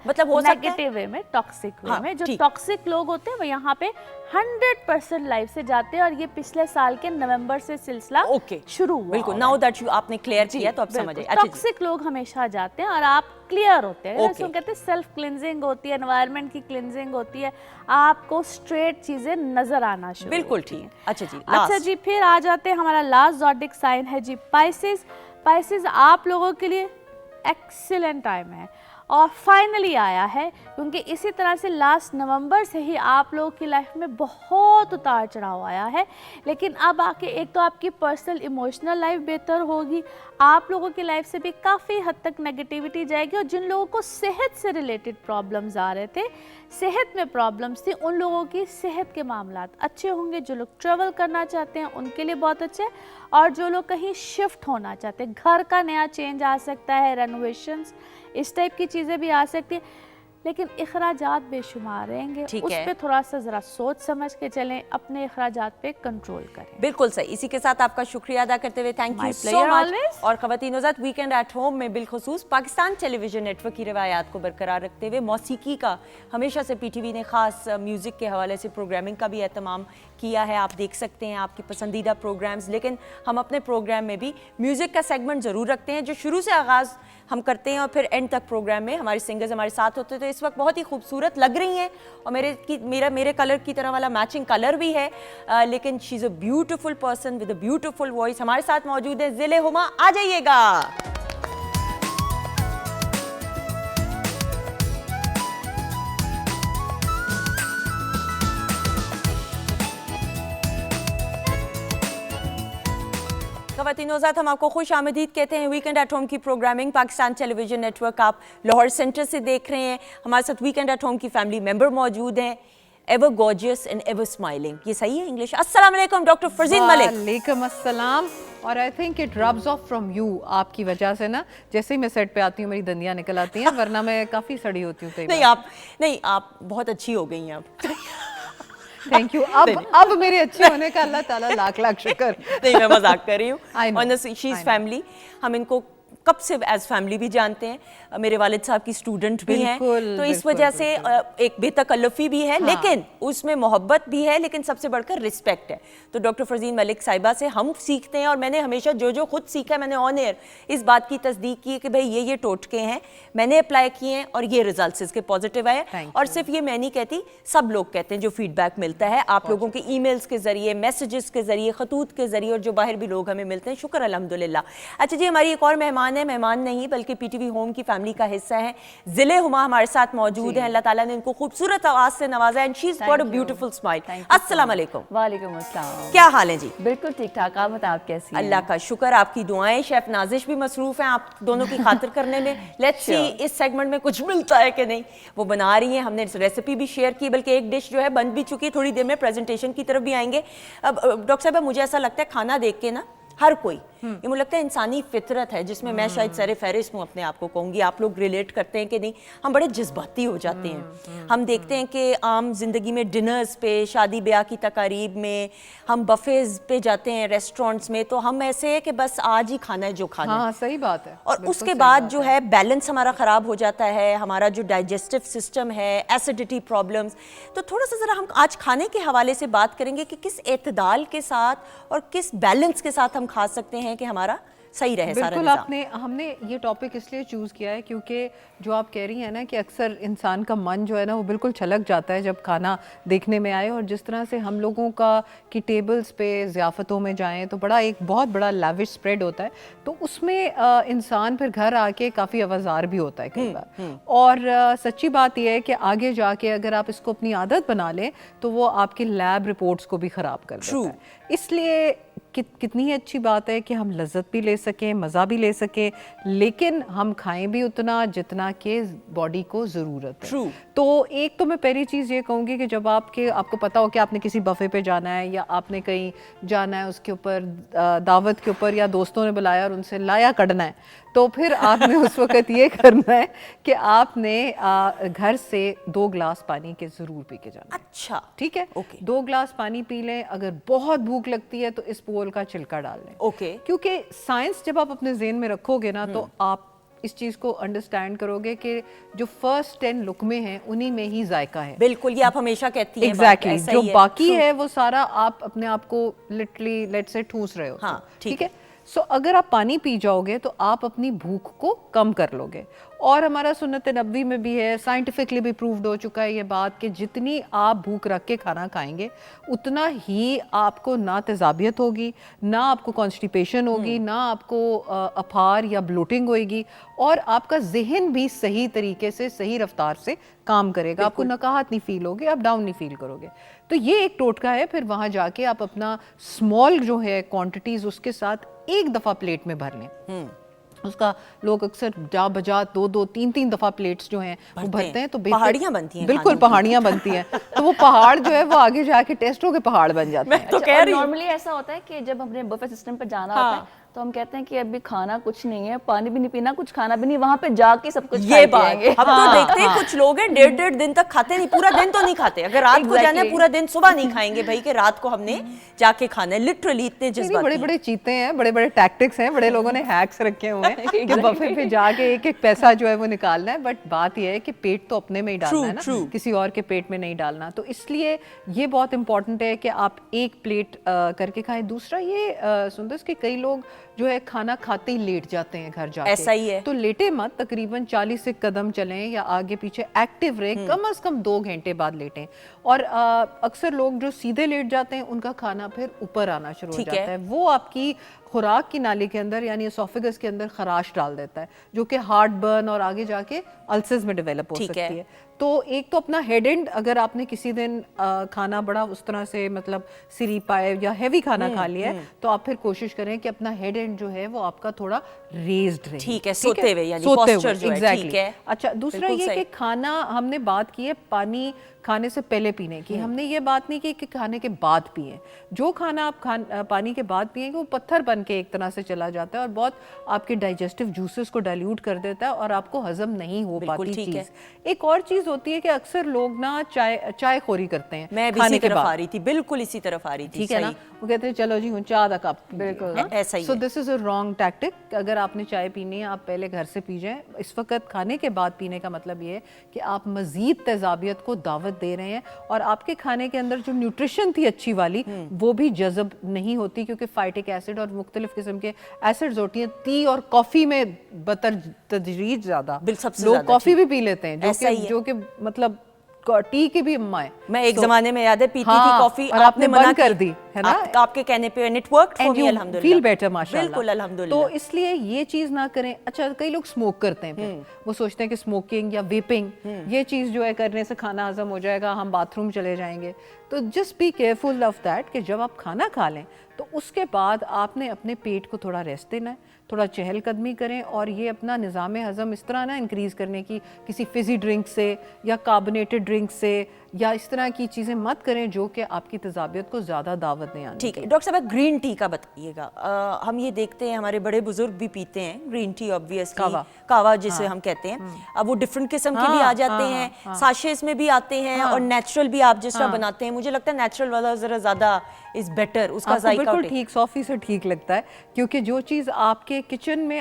मतलब हो सकता है नेगेटिव वे में, टॉक्सिक वे हाँ, में, जो टॉक्सिक लोग होते हैं वो यहाँ पे 100% लाइफ से जाते हैं। और ये पिछले साल के नवंबर से सिलसिला शुरू हुआ। बिल्कुल, नाउ दैट यू आपने क्लियर किया तो आप समझ गए। टॉक्सिक लोग हमेशा जाते हैं और आप क्लियर होते हैं। जैसे हम कहते हैं सेल्फ क्लिनजिंग होती है, एनवायरनमेंट की क्लिनजिंग होती है, आपको स्ट्रेट चीजें नजर आना शुरू। बिल्कुल ठीक। अच्छा जी, फिर आ जाते हैं हमारा लास्ट ज़ोडिक साइन है जी पाइसेस। पाइसेस आप लोगों के लिए एक्सीलेंट टाइम है और फाइनली आया है, क्योंकि इसी तरह से लास्ट नवंबर से ही आप लोगों की लाइफ में बहुत उतार चढ़ाव आया है। लेकिन अब आके एक तो आपकी पर्सनल इमोशनल लाइफ बेहतर होगी, आप लोगों की लाइफ से भी काफ़ी हद तक नेगेटिविटी जाएगी। और जिन लोगों को सेहत से रिलेटेड प्रॉब्लम्स आ रहे थे, सेहत में प्रॉब्लम्स थी, उन लोगों की सेहत के मामलात अच्छे होंगे। जो लोग ट्रैवल करना चाहते हैं उनके लिए बहुत अच्छे है, और जो लोग कहीं शिफ्ट होना चाहते हैं, घर का नया चेंज आ सकता है, रेनोवेशंस, इस टाइप की चीज़ें भी आ सकती हैं। लेकिन इखराजात बेशुमार रहेंगे, उस पर थोड़ा सा ज़रा सोच समझ के चलें, अपने इखराजात पे कंट्रोल करें। बिल्कुल सही। इसी के साथ आपका शुक्रिया अदा करते हुए थैंक यू सो मच। और ख़वातीन हज़रात, वीकेंड एट होम में बिलखुसूस पाकिस्तान टेलीविजन नेटवर्क की रवायात को बरकरार रखते हुए मौसीकी का हमेशा से PTV ने ख़ास म्यूज़िक के हवाले से प्रोग्रामिंग का भी एहतमाम किया है। आप देख सकते हैं आपकी पसंदीदा प्रोग्राम्स, लेकिन हम अपने प्रोग्राम में भी म्यूज़िक का सेगमेंट ज़रूर रखते हैं जो शुरू से आगाज़ हम करते हैं और फिर एंड तक प्रोग्राम में हमारे सिंगर्स हमारे साथ होते हैं। तो इस वक्त बहुत ही खूबसूरत लग रही हैं और मेरे कलर की तरह वाला मैचिंग कलर भी है, लेकिन she is a beautiful person with a beautiful voice. हमारे साथ मौजूद है ज़िले हुमा, आ जाइएगा। ख़वातीन नौज़ात, हम आपको खुश आमदीद कहते हैं। वीकेंड एट होम की प्रोग्रामिंग पाकिस्तान टेलीविज़न नेटवर्क आप लाहौर सेंटर से देख रहे हैं। हमारे साथ वीकेंड एट होम की फैमिली मेंबर मौजूद हैं, ever gorgeous and ever smiling. ये सही है इंग्लिश? अस्सलाम वालेकुम डॉक्टर फरजीन मलिक। वालेकुम अस्सलाम। और I think it rubs of from you, आपकी वजह से ना, जैसे ही मैं सेट पे आती हूँ मेरी दंदियाँ निकल आती हैं, वरना मैं काफ़ी सड़ी होती हूँ कई बार। नहीं आप बहुत अच्छी हो गई हैं अब। Thank you. अब मेरे अच्छे होने का अल्लाह ताला लाख लाख शुक्र। नहीं, मैं मजाक कर रही हूँ। I know, she is family, हम इनको कब से एज फैमिली भी जानते हैं। मेरे वालिद साहब की स्टूडेंट भी हैं, तो इस वजह से एक बेतकल्लुफ़ी भी है, लेकिन उसमें मोहब्बत भी है, लेकिन सबसे बढ़कर रिस्पेक्ट है। तो डॉक्टर फरजीन मलिक साहिबा से हम सीखते हैं, और मैंने हमेशा जो खुद सीखा है, मैंने ऑन एयर इस बात की तस्दीक की कि भाई ये टोटके हैं, मैंने अप्लाई किए हैं और ये रिजल्ट्स इसके पॉजिटिव आए। और सिर्फ ये मैं नहीं कहती, सब लोग कहते हैं जो फीडबैक मिलता है आप लोगों के ईमेल्स के ज़रिए, मैसेजेस के ज़रिए, खतूत के ज़रिए, और जो बाहर भी लोग हमें मिलते हैं, शुक्र अल्हम्दुलिल्लाह। अच्छा जी, हमारी एक और मेहमान नहीं बल्कि पीटीवी होम की फैमिली का हिस्सा है, ज़िले हुमा हमारे साथ मौजूद हैं। अल्लाह ताला ने इनको खूबसूरत आवाज़ से नवाजा, and she is got a beautiful smile. अस्सलाम वालेकुम। वालेकुम अस्सलाम। क्या हाल है जी? बिल्कुल ठीक ठाक, आप बताएं आप कैसी हैं? अल्लाह का शुक्र, आपकी दुआएं। शेफ नाजिश भी मसरूफ हैं आप दोनों की खातिर करने में। लेट्स सी इस सेगमेंट में कुछ मिलता है कि नहीं। वो बना रही हैं, हमने रेसिपी भी शेयर की, बल्कि एक डिश जो है बन भी चुकी है। थोड़ी देर में प्रेजेंटेशन की तरफ भी आएंगे। अब डॉक्टर साहब, मुझे ऐसा लगता है खाना देख के ना हर कोई, ये मुझे लगता है इंसानी फितरत है, जिसमें मैं शायद सर फहरिस्त हूँ अपने आप को कहूँगी। आप लोग रिलेट करते हैं कि नहीं? हम बड़े जज्बाती हो जाते हैं। हम देखते हैं कि आम जिंदगी में डिनर्स पे, शादी ब्याह की तकारीब में, हम बफेज पे जाते हैं रेस्टोरेंट्स में, तो हम ऐसे है कि बस आज ही खाना है जो खाना है। हाँ, सही बात है। और उसके बाद जो है बैलेंस हमारा ख़राब हो जाता है, हमारा जो डाइजेस्टिव सिस्टम है, एसिडिटी प्रॉब्लम्स। तो थोड़ा सा ज़रा हम आज खाने के हवाले से बात करेंगे कि किस एतदाल के साथ और किस बैलेंस के साथ हम खा सकते हैं कि हमारा सही रहे सारा बिल्कुल। हमने ये टॉपिक इसलिए चूज़ किया है क्योंकि जो आप कह रही हैं ना कि अक्सर इंसान का मन जो है ना वो बिल्कुल छलक जाता है जब खाना देखने में आए, और जिस तरह से हम लोगों का कि टेबल्स पे ज़ियाफ़तों में जाएं तो एक बहुत बड़ा लाविश स्प्रेड होता है, तो उसमें इंसान फिर घर आके काफ़ी अवज़ार भी होता है कई बार। और सच्ची बात यह है कि आगे जाके अगर आप इसको अपनी आदत बना लें तो वो आपकी लैब रिपोर्ट्स को भी ख़राब कर देता है। इसलिए कितनी अच्छी बात है कि हम लज्जत भी ले सकें, मज़ा भी ले सकें, लेकिन हम खाएं भी उतना जितना कि बॉडी को ज़रूरत है। तो एक तो मैं पहली चीज़ ये कहूँगी कि जब आपको पता हो कि आपने किसी बफ़े पे जाना है या आपने कहीं जाना है, उसके ऊपर दावत के ऊपर या दोस्तों ने बुलाया और उनसे लाया कढ़ना है, तो फिर आपने उस वक़्त ये करना है कि आपने घर से 2 गिलास पानी के ज़रूर पी के जाना। अच्छा, ठीक है, ओके। 2 गिलास पानी पी लें। अगर बहुत भूख लगती है तो इस बोल का छिलका डाल लें। ओके। क्योंकि साइंस जब आप अपने ज़हन में रखोगे ना तो आप इस चीज़ को अंडरस्टैंड करोगे कि जो फर्स्ट 10 लुकमे हैं उन्हीं में ही जायका है। बिल्कुल, ये आप हमेशा कहती हैं। एग्जैक्टली, जो बाकी है वो सारा आप अपने आप को लिटरली लेट्स से ठूस रहे हो। हाँ, ठीक है। सो अगर आप पानी पी जाओगे तो आप अपनी भूख को कम कर लोगे। और हमारा सुन्नत नबवी में भी है, साइंटिफिकली भी प्रूव्ड हो चुका है ये बात कि जितनी आप भूख रख के खाना खाएंगे उतना ही आपको ना तेज़ाबियत होगी, ना आपको कॉन्स्टिपेशन होगी, ना आपको अफार या ब्लोटिंग होएगी, और आपका जहन भी सही तरीके से, सही रफ्तार से काम करेगा। आपको नकाहत नहीं फील होगी, आप डाउन नहीं फील करोगे। तो ये एक टोटका है। फिर वहाँ जाके आप अपना स्मॉल जो है क्वांटिटीज़ उसके साथ एक दफ़ा प्लेट में भर लें। उसका लोग अक्सर जा बजा 2-2, 3-3 दफ़ा प्लेट्स जो हैं वो भरते हैं, तो पहाड़ियाँ बनती हैं। बिल्कुल पहाड़ियाँ बनती हैं। तो वो पहाड़ जो है वो आगे जाके टेस्टों के पहाड़ बन जाते हैं। तो कह रही हूँ नॉर्मली ऐसा होता है कि जब हमने बफे सिस्टम पर जाना होता है तो हम कहते हैं कि अभी खाना कुछ नहीं है, पानी भी नहीं पीना, कुछ खाना भी नहीं, वहां पे जाके सब कुछ ये बात हम तो देखते हैं कुछ लोग हैं 1.5 दिन तक खाते नहीं, पूरा दिन तो नहीं खाते। अगर रात को जाना है पूरा दिन सुबह नहीं खाएंगे भाई, कि रात को हमने जाके खाना है। लिटरली इतने जज्बाती। बड़े बड़े चीते हैं, बड़े बड़े टैक्टिक्स हैं, बड़े लोगों ने हैक्स रखे हुए हैं कि बफे पे जाके एक एक पैसा जो है वो निकालना है। बट बात ये है कि पेट तो अपने में ही डालना है ना, किसी और के पेट में नहीं डालना। तो इसलिए ये बहुत इंपॉर्टेंट है कि आप एक प्लेट करके खाएं। दूसरा ये सुंदर कि कई लोग جو ہے کھانا کھاتے ہی لیٹ جاتے ہیں گھر جا کے. ایسا ہی ہے. تو لیٹے مت, تقریباً 40 قدم چلیں یا آگے پیچھے ایکٹیو رہیں, کم از کم 2 گھنٹے بعد لیٹیں. اور اکثر لوگ جو سیدھے لیٹ جاتے ہیں ان کا کھانا پھر اوپر آنا شروع ہو جاتا ہے, وہ آپ کی خوراک کی نالی کے اندر یعنی اسوفیگس کے اندر خراش ڈال دیتا ہے, جو کہ ہارٹ برن اور آگے جا کے السرز میں ڈیولپ ہو سکتی ہے. تو ایک تو اپنا ہیڈ اینڈ, اگر آپ نے کسی دن کھانا بڑا اس طرح سے مطلب سری پائے یا ہیوی کھانا کھا لیا ہے, تو آپ پھر کوشش کریں کہ اپنا ہیڈ اینڈ جو ہے وہ آپ کا تھوڑا ریزڈ رہے. ٹھیک ہے, سوتے ہوئے یعنی پوسچر جو ہے. ٹھیک ہے. اچھا, دوسرا یہ کہ کھانا ہم نے بات کی ہے پانی کھانے سے پہلے پینے کی, ہم نے یہ بات نہیں کی کہ کھانے کے بعد پئیں. جو کھانا آپ پانی کے بعد پئیں گے وہ پتھر بن کے ایک طرح سے چلا جاتا ہے اور بہت آپ کے ڈائجسٹو جوسز کو ڈائلیوٹ کر دیتا ہے اور آپ کو ہضم نہیں ہو پاتی چیز. ایک اور چیز ہوتی ہے کہ اکثر لوگ نا چائے خوری کرتے ہیں. میں بھی اسی طرف آ رہی تھی, بالکل اسی طرف آ رہی تھی. ٹھیک ہے نا, وہ کہتے ہیں چلو جی ہوں چائے دا کپ. بالکل ایسا ہی. سو دس از اے رانگ ٹیکٹک. اگر آپ نے چائے پینی ہے آپ پہلے گھر سے پی جائیں. اس وقت کھانے کے بعد پینے کا مطلب یہ ہے کہ آپ مزید تیزابیت کو دعوت دے رہے ہیں اور آپ کے کھانے کے اندر جو نیوٹریشن تھی اچھی والی وہ بھی جذب نہیں ہوتی, کیونکہ فائٹک ایسڈ اور مختلف قسم کے ایسڈز ہوتی ہیں. ٹی اور کافی میں بتدریج زیادہ لوگ کافی بھی پی لیتے ہیں, جو کہ مطلب ٹی کی بھی اماں ہے. میں ایک زمانے میں یاد ہے پیتی تھی کافی, اور آپ نے منع کر دی ہے نا, آپ کے کہنے پہ, نیٹ ورک فار می الحمدللہ, فیل بیٹر ماشاءاللہ. بالکل الحمدللہ. تو اس لیے یہ چیز نہ کریں. اچھا, کئی لوگ اسموک کرتے ہیں, پھر وہ سوچتے ہیں کہ اسموکنگ یا ویپنگ یہ چیز جو ہے کرنے سے کھانا ہضم ہو جائے گا, ہم باتھ روم چلے جائیں گے. تو just be careful of that کہ جب آپ کھانا کھا لیں تو اس کے بعد آپ نے اپنے پیٹ کو تھوڑا ریسٹ دینا ہے, تھوڑا چہل قدمی کریں اور یہ اپنا نظام ہضم اس طرح نہ انکریز کرنے کی کسی فزی ڈرنک سے یا کاربونیٹڈ ڈرنک سے یا اس طرح کی چیزیں مت کریں جو کہ آپ کی تیزابیت کو زیادہ دعوت نہیں آنے. ٹھیک ہے ڈاکٹر صاحب, گرین ٹی کا بتائیے گا. ہم یہ دیکھتے ہیں ہمارے بڑے بزرگ بھی پیتے ہیں گرین ٹی, آبویسلی کہوا جسے ہم کہتے ہیں. اب وہ ڈفرنٹ قسم کے بھی آ جاتے ہیں, ساشیز میں بھی آتے ہیں, اور نیچرل بھی آپ جس طرح بناتے ہیں. مجھے لگتا ہے نیچرل والا ذرا زیادہ از بیٹر, اس کا ذائقہ بالکل ٹھیک 100% ٹھیک لگتا ہے, کیونکہ جو چیز آپ کے کچن میں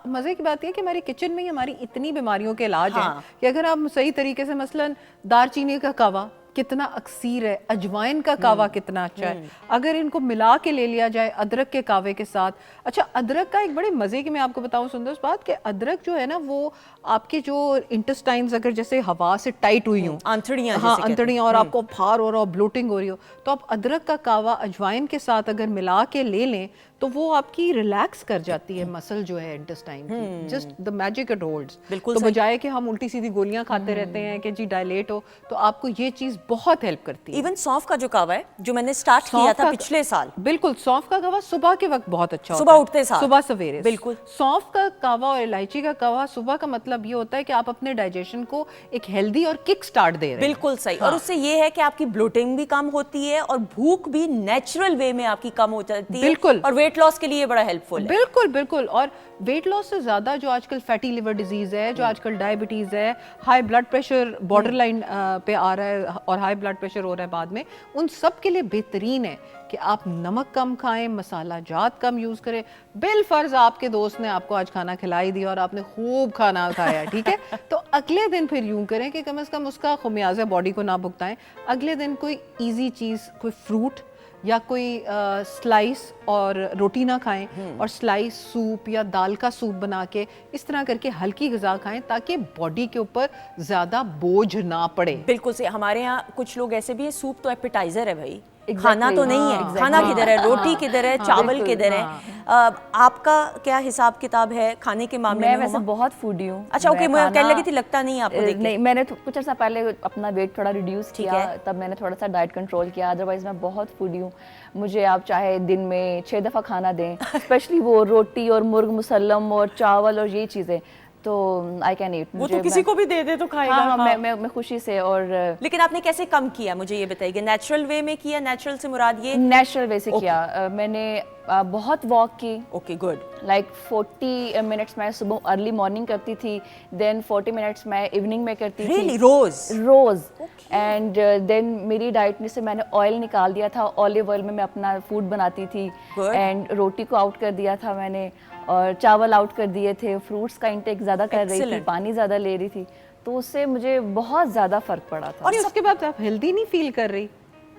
مزے کی بات یہ ہے کہ ہماری کچن میں ہی ہماری اتنی بیماریوں کے علاج ہیں کہ اگر آپ صحیح طریقے سے مثلاً دار چینی کا کہوا کتنا اکثیر ہے, اجوائن کا کہوا کتنا اچھا ہے, اگر ان کو ملا کے لے لیا جائے ادرک کے کہوے کے ساتھ. اچھا, ادرک کا ایک بڑے مزے کی میں آپ کو بتاؤں سندر بات کہ ادرک جو ہے نا وہ آپ کے جو انٹسٹائنز اگر جیسے ہوا سے ٹائٹ ہوئی ہوں, انتڑیاں, اور آپ کو پھار ہو رہا ہو, بلوٹنگ ہو رہی ہو, تو آپ ادرک کا کہوا اجوائن کے ساتھ اگر ملا کے لے لیں تو وہ آپ کی ریلیکس کر جاتی ہے مسل جو ہے انٹسٹائن کی. Just the magic it holds. تو بجائے کہ ہم الٹی سیدھی گولیاں کھاتے رہتے ہیں کہ جی ڈائلیٹ ہو, تو آپ کو یہ چیز بہت ہیلپ کرتی ہے. ایون سونف کا جو کہوا ہے جو میں نے سٹارٹ کیا تھا پچھلے سال, بالکل سونف کا کہوا صبح کے وقت بہت اچھا ہوتا ہے, صبح اٹھتے ساتھ, صبح سویرے. بالکل سونف کا کہوا اور الائچی کا کہوا صبح کا مطلب یہ ہوتا ہے کہ آپ اپنے ڈائجیشن کو ایک ہیلدی اور کک سٹارٹ دے رہے ہیں. بالکل صحیح. اور اس سے یہ ہے کہ آپ کی بلوٹنگ بھی کم ہوتی ہے اور بھوک بھی نیچرل وے میں آپ کی کم ہو جاتی ہے. بالکل. اور ویٹ لاس کے لیے بڑا ہیلپ فل ہے. بالکل بالکل. اور ویٹ لاس سے زیادہ جو آج کل فیٹی لیور ڈیزیز ہے, جو آج کل ڈائبٹیز ہے, high blood pressure borderline پہ آ رہا ہے اور ہائی بلڈ پریشر ہو رہا ہے بعد میں, ان سب کے لیے بہترین ہے کہ آپ نمک کم کھائیں, مسالہ جات کم یوز کریں. بالفرض آپ کے دوست نے آپ کو آج کھانا کھلائی دیا اور آپ نے خوب کھانا کھایا, ٹھیک ہے, تو اگلے دن پھر یوں کریں کہ کم از کم اس کا خمیازہ باڈی کو نہ بھگتائیں. اگلے دن کوئی ایزی چیز, کوئی فروٹ یا کوئی سلائس اور روٹی نہ کھائیں, اور سلائس سوپ یا دال کا سوپ بنا کے اس طرح کر کے ہلکی غذا کھائیں تاکہ باڈی کے اوپر زیادہ بوجھ نہ پڑے. بالکل سے. ہمارے ہاں کچھ لوگ ایسے بھی ہیں, سوپ تو ایپیٹائزر ہے بھائی, کھانا تو نہیں ہے. کھانا کدھر ہے, روٹی کدھر ہے, چاول کدھر ہے. آپ کا کیا حساب کتاب ہے کھانے کے معاملے میں؟ میں ویسے بہت فوڈی ہوں. اچھا اوکے, مجھے کہنے لگی تھی لگتا نہیں آپ کو دیکھ کے. نہیں, میں نے کچھ عرصہ پہلے اپنا ویٹ تھوڑا ریڈیوس کیا, تب میں نے تھوڑا سا ڈائٹ کنٹرول کیا. ادروائز میں بہت فوڈی ہوں. مجھے آپ چاہے دن میں 6 دفعہ کھانا دیں, اسپیشلی وہ روٹی اور مرغ مسلم اور چاول اور یہ چیزیں, تو آئی کین ایٹ. وہ تو کسی کو بھی دے دے تو کھائے گا. ہاں, میں خوشی سے. اور لیکن آپ نے کیسے کم کیا مجھے یہ بتائیے, نیچرل وے میں کیا؟ نیچرل سے مراد یہ نیچرل وے سے کیا. میں نے بہت واک کی. Okay good. لائک 40 منٹس میں صبح ارلی مارننگ کرتی تھی, دین 40 منٹس میں ایوننگ میں کرتی تھی. روز. اینڈ دین میری ڈائٹ میں سے میں نے آئل نکال دیا تھا, اولیو آئل میں میں اپنا فوڈ بناتی تھی. اینڈ روٹی کو آؤٹ کر دیا تھا میں نے, اور چاول آؤٹ کر دیے تھے. فروٹس کا انٹیک زیادہ کر رہی تھی, پانی زیادہ لے رہی تھی, تو اس سے مجھے بہت زیادہ فرق پڑا تھا. اور اس کے بعد آپ ہیلدی نہیں فیل کر رہی؟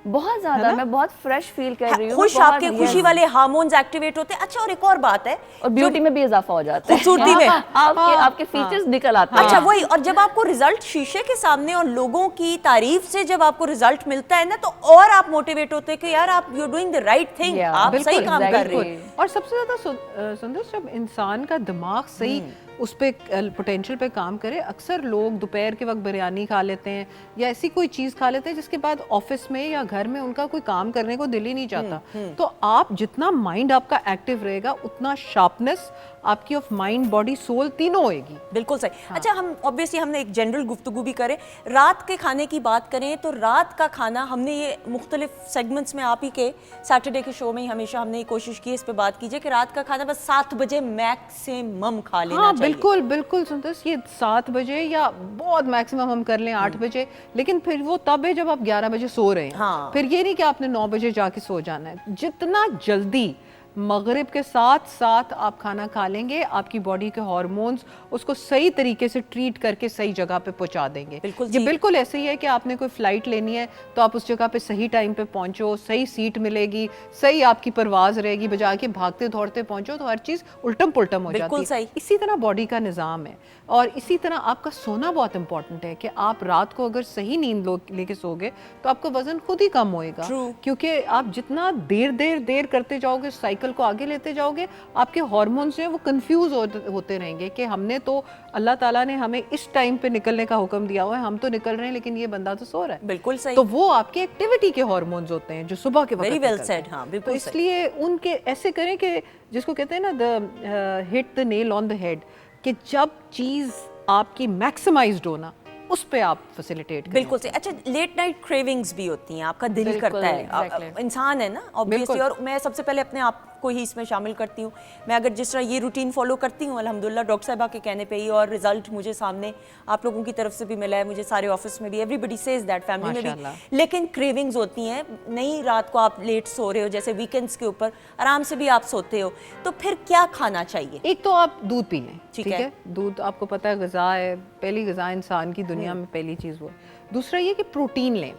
बहुत ज्यादा, मैं बहुत फ्रेश फील कर रही हूँ, खुश, आपके खुशी वाले हार्मोन्स एक्टिवेट होते हैं। अच्छा, और एक और बात है, और ब्यूटी में भी इजाफा हो जाता है, खूबसूरती में आपके फीचर्स निकल आते हैं। अच्छा, वही, और जब आपको रिजल्ट शीशे के सामने और लोगों की तारीफ से जब आपको रिजल्ट मिलता है ना, तो और आप मोटिवेट होते हैं कि यार आप you are doing the right thing, आप सही काम कर रहे हैं। और सबसे ज्यादा सुंदर, जब इंसान का दिमाग सही उस पे पोटेंशियल पे काम करे, अक्सर लोग दोपहर के वक्त बिरयानी खा लेते हैं या ऐसी कोई चीज़ खा लेते हैं जिसके बाद ऑफिस में या घर में उनका कोई काम करने को दिल ही नहीं चाहता। तो आप जितना माइंड आपका एक्टिव रहेगा उतना शार्पनेस आपकी ऑफ माइंड, बॉडी, सोल तीनों होएगी। बिल्कुल सही। अच्छा, हम ऑब्वियसली हमने एक जनरल गुफ्तगू भी करें, रात के खाने की बात करें तो रात का खाना हमने ये मुख्तलिफ सेगमेंट्स में, आप ही के सैटरडे के शो में ही हमेशा हमने ये कोशिश की इस पे बात कीजिए कि रात का खाना बस 7 बजे मैक्सिमम खा लेना चाहिए। बिल्कुल बिल्कुल सुंदर, ये 7 बजे या बहुत मैक्सिमम हम कर लें 8 बजे, लेकिन फिर वो तब है जब आप 11 बजे सो रहे हैं। हाँ। फिर ये नहीं कि आपने 9 बजे जाके सो जाना है। जितना जल्दी मगरिब के साथ साथ आप खाना खा लेंगे, आपकी बॉडी के हार्मोन्स उसको सही तरीके से ट्रीट करके सही जगह पे पहुंचा देंगे। बिल्कुल ये बिल्कुल ऐसे ही है कि आपने कोई फ्लाइट लेनी है तो आप उस जगह पे सही टाइम पे पहुंचो, सही सीट मिलेगी, सही आपकी परवाज रहेगी, बजाय के भागते दौड़ते पहुंचो तो हर चीज़ उल्टम पुल्टम हो जाती है। सही। इसी तरह बॉडी का निज़ाम है, और इसी तरह आपका सोना बहुत इंपॉर्टेंट है कि आप रात को अगर सही नींद लेके सोगे तो आपका वजन खुद ही कम होएगा। क्योंकि आप जितना देर करते जाओगे, साइकिल को आगे लेते जाओगे, आपके हार्मोन्स जो है वो कंफ्यूज होते रहेंगे कि हमने तो, अल्लाह ताला ने हमें इस टाइम पे निकलने का हुक्म दिया हुआ है, हम तो निकल रहे हैं लेकिन ये बंदा तो सो रहा है। बिल्कुल सही। तो वो आपके एक्टिविटी के हार्मोन्स होते हैं जो सुबह के वक्त वेरी वेल निकलते हैं। सेड। हाँ, बिल्कुल तो इसलिए उनके ऐसे करें कि जिसको कहते हैं ना, the hit the nail on the head, कि जब चीज़ आपकी मैक्सिमाइज्ड हो ना, उस पे आप फैसिलिटेट करें। बिल्कुल सही। अच्छा, लेट नाइट क्रेविंग्स भी होती हैं, आपका दिल करता है, इंसान है ना ऑब्वियसली, और मैं सबसे पहले अपने आप को ही इसमें शामिल करती हूँ। मैं अगर जिस तरह ये रूटीन फॉलो करती हूँ अल्हम्दुलिल्लाह डॉक्टर साहिबा के कहने पे ही, और रिजल्ट मुझे सामने आप लोगों की तरफ से भी मिला है, मुझे सारे ऑफिस में भी, एवरीबडी सेज दैट, फैमिली में भी। लेकिन क्रेविंग्स होती हैं, नहीं रात को आप लेट सो रहे हो, जैसे वीकेंड्स के ऊपर आराम से भी आप सोते हो, तो फिर क्या खाना चाहिए? एक तो आप दूध पी लें, ठीक है, दूध आपको पता है ग़िज़ा है, पहली ग़िज़ा इंसान की दुनिया में पहली चीज़ वो है। दूसरा ये कि प्रोटीन लें,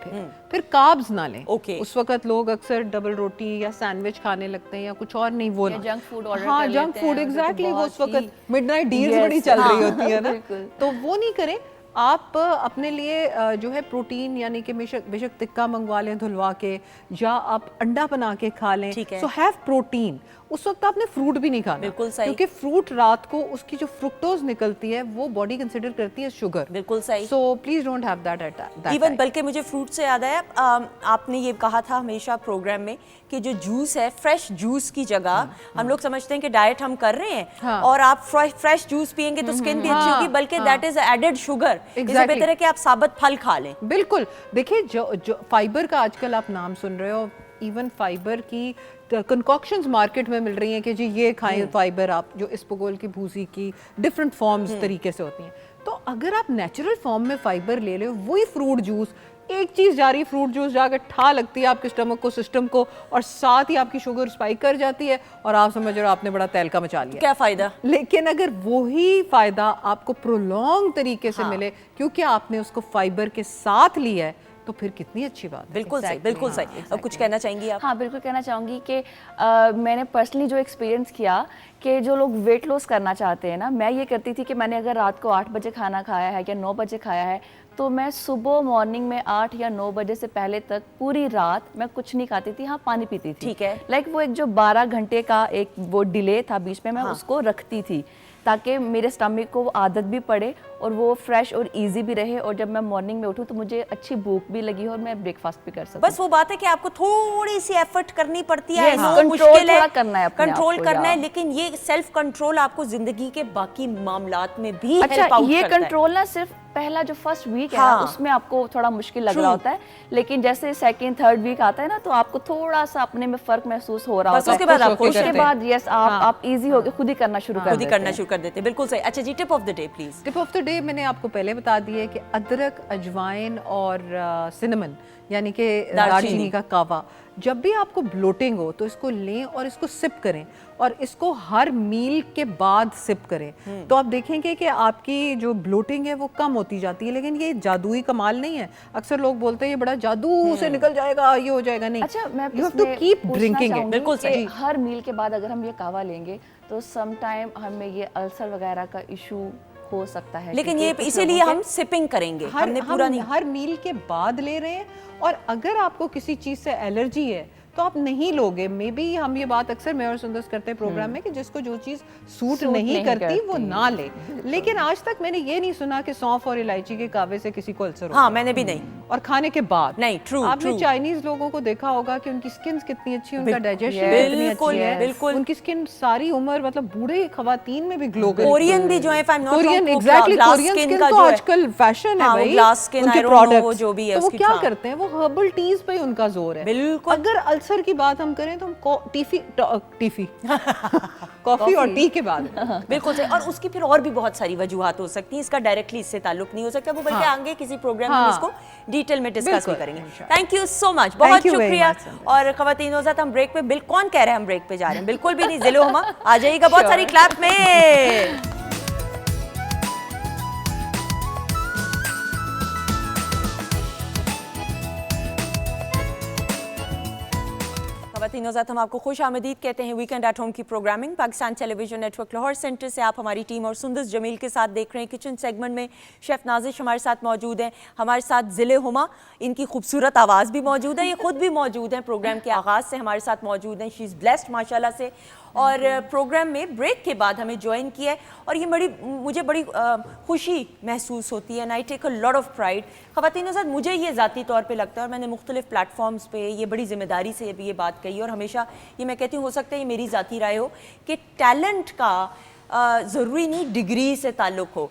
फिर कार्ब्स ना लें। उस वक्त लोग अक्सर डबल रोटी या सैंडविच खाने लगते हैं या कुछ और, नहीं वो ना, जंक फूड ऑर्डर हाँ, जंक फूड, एग्जैक्टली, वो उस वक्त मिडनाइट डील्स बड़ी चल रही होती है ना, तो वो नहीं करें। आप अपने लिए जो है प्रोटीन, यानी कि बेशक टिक्का मंगवा लें धुलवा के, या आप अंडा बना के खा लें, सो हैव प्रोटीन। उस वक्त आपने फ्रूट भी नहीं खाना, बिल्कुल सही, क्योंकि फ्रूट रात को उसकी जो फ्रुक्टोज निकलती है वो बॉडी कंसिडर करती है शुगर। बिल्कुल सही। So please don't have that at that even, बल्कि मुझे फ्रूट से याद आया, आपने ये कहा था हमेशा प्रोग्राम में कि जो जूस है, फ्रेश जूस की जगह हम लोग समझते हैं कि डाइट हम कर रहे हैं और आप फ्रेश जूस पियेंगे तो स्किन भी अच्छी होगी, बल्कि दैट इज एडेड शुगर। इससे बेहतर है कि आप साबुत फल खा लें। बिल्कुल। देखिए, जो फाइबर का आजकल आप नाम सुन रहे हो, इवन फाइबर की कंकॉक्शंस मार्केट में मिल रही हैं कि जी ये खाएं फाइबर, आप जो इसबगोल की भूसी की डिफरेंट फॉर्म्स तरीके से होती हैं। तो अगर आप नेचुरल फॉर्म में फाइबर ले लो, वही फ्रूट जूस, एक चीज़ जा रही है, फ्रूट जूस जाकर ठा लगती है आपके स्टमक को, सिस्टम को, और साथ ही आपकी शुगर स्पाइक कर जाती है और आप समझ रहे हो आपने बड़ा तहलका मचा लिया। क्या फ़ायदा? लेकिन अगर वही फ़ायदा आपको प्रोलॉन्ग तरीके से मिले, क्योंकि आपने उसको फाइबर के साथ लिया है, तो फिर कितनी अच्छी बात है। बिल्कुल सही, बिल्कुल सही। अब कुछ कहना चाहेंगी आप? हाँ, बिल्कुल कहना चाहूँगी कि मैंने पर्सनली जो एक्सपीरियंस किया कि जो लोग वेट लॉस करना चाहते हैं ना, मैं ये करती थी कि मैंने अगर रात को 8 बजे खाना खाया है या 9 बजे खाया है, तो मैं सुबह मॉर्निंग में 8 या 9 बजे से पहले तक पूरी रात मैं कुछ नहीं खाती थी, हाँ पानी पीती थी। ठीक है। लाइक वो एक जो 12 घंटे का एक वो डिले था बीच में, मैं उसको रखती थी ताकि मेरे स्टमक को वो आदत भी पड़े और वो फ्रेश और इजी भी रहे, और जब मैं मॉर्निंग में उठूँ तो मुझे अच्छी भूख भी लगी हो और मैं ब्रेकफास्ट भी कर सकूँ। बस वो बात है कि आपको थोड़ी सी एफर्ट करनी पड़ती है, मुश्किल है, कंट्रोल करना है, लेकिन ये सेल्फ कंट्रोल आपको जिंदगी के बाकी मामलात में भी अच्छा, ये कंट्रोल ना सिर्फ पहला जो फर्स्ट वीक है ना, उसमें आपको थोड़ा मुश्किल लग रहा होता है, लेकिन जैसे सेकंड थर्ड वीक आता है ना, तो आपको थोड़ा सा अपने में फर्क महसूस हो रहा होता है। उसके बाद यस, आप इजी हो के खुद ही करना शुरू कर देते हैं। बिल्कुल सही। अच्छा जी, tip of the day please. Tip of the day मैंने आपको पहले बता दिया है कि अदरक, अजवाइन और सिनेमन, यानी कि दालचीनी का कावा, جب بھی آپ کو بلوٹنگ ہو تو اس کو لیں اور اس کو سپ کریں, اور اس کو ہر میل کے بعد سپ کریں, تو آپ دیکھیں گے کہ آپ کی جو بلوٹنگ ہے وہ کم ہوتی جاتی ہے. لیکن یہ جادوئی کمال نہیں ہے. اکثر لوگ بولتے ہیں یہ بڑا جادو سے نکل جائے گا, یہ ہو جائے گا. نہیں, اچھا میں you have to keep drinking it. بالکل صحیح. ہر میل کے بعد اگر ہم یہ قہوہ لیں گے تو سم ٹائم ہمیں یہ السر وغیرہ کا ایشو ہو سکتا ہے, لیکن یہ اسی لیے ہم سپنگ کریں گے, ہم نے پورا نہیں. ہر میل کے بعد لے رہے ہیں. اور اگر آپ کو کسی چیز سے الرجی ہے تو آپ نہیں لوگے. مے بی ہم یہ بات اکثر میں اور سندس کرتے ہیں پروگرام میں کہ جس کو جو چیز سوٹ نہیں کرتی وہ نہ لے. لیکن آج تک میں نے یہ نہیں سنا کہ سونف اور الائچی کے قہوے سے کسی کو السر ہو. ہاں میں نے بھی نہیں. اور کھانے کے بعد نہیں. ٹرو. آپ نے چائنیز لوگوں کو دیکھا ہوگا کہ ان کی سکنز کتنی اچھی, ان کا ڈائجیشن کتنی اچھی ہے, بالکل. ان کی سکن ساری عمر مطلب بوڑھے خواتین میں بھی گلو کرتی ہے. کورین بھی جو ہے, کورین ایگزیکٹلی, کورین سکن تو آج کل فیشن ہے بھائی, ان کے پروڈکٹس. تو وہ کیا کرتے ہیں, وہ ہربل ٹیز پہ ان کا زور ہے. بالکل. اگر السر کی بات ہم کریں تو ہم ٹیفی کافی اور ٹی کے بعد. بالکل صحیح. اور اس کی پھر اور بھی بہت ساری وجوہات ہو سکتی ہیں, اس کا ڈائریکٹلی اس سے تعلق نہیں ہو سکتا, وہ بلکہ آگے کسی پروگرام میں اس کو ڈیٹیل میں ڈسکس بھی کریں گے. تھینک یو سو مچ, بہت شکریہ. اور خواتین وزارت ہم بریک پہ, کون کہہ رہے ہیں ہم بریک پہ جا رہے ہیں, بالکل بھی نہیں. ذیل و ہما آ جائیے گا, بہت ساری کلیپ میں. خواتین وزارت ہم آپ کو خوش آمدید کہتے ہیں. ویکینڈ ایٹ ہوم کی programming Pakistan television network Lahore centre سے آپ ہماری ٹیم اور سندس جمیل کے ساتھ دیکھ رہے ہیں. کچن سیگمنٹ میں شیف نازش ہمارے ساتھ موجود ہیں, ہمارے ساتھ ذیل ہما, ان کی خوبصورت آواز بھی موجود ہے, یہ خود بھی موجود ہیں, پروگرام کے آغاز سے ہمارے ساتھ موجود ہیں. شی از بلیسڈ ماشاءاللہ سے. اور پروگرام میں بریک کے بعد ہمیں جوائن کیا ہے, اور یہ مجھے بڑی خوشی محسوس ہوتی ہے, and I take a lot of pride. خواتین کے ساتھ مجھے یہ ذاتی طور پہ لگتا ہے, اور میں نے مختلف پلیٹ فارمز پہ یہ بڑی ذمہ داری سے یہ بات کہی, اور ہمیشہ یہ میں کہتی ہوں, ہو سکتا ہے یہ میری ذاتی رائے ہو, کہ ٹیلنٹ کا ضروری نہیں ڈگری سے تعلق ہو.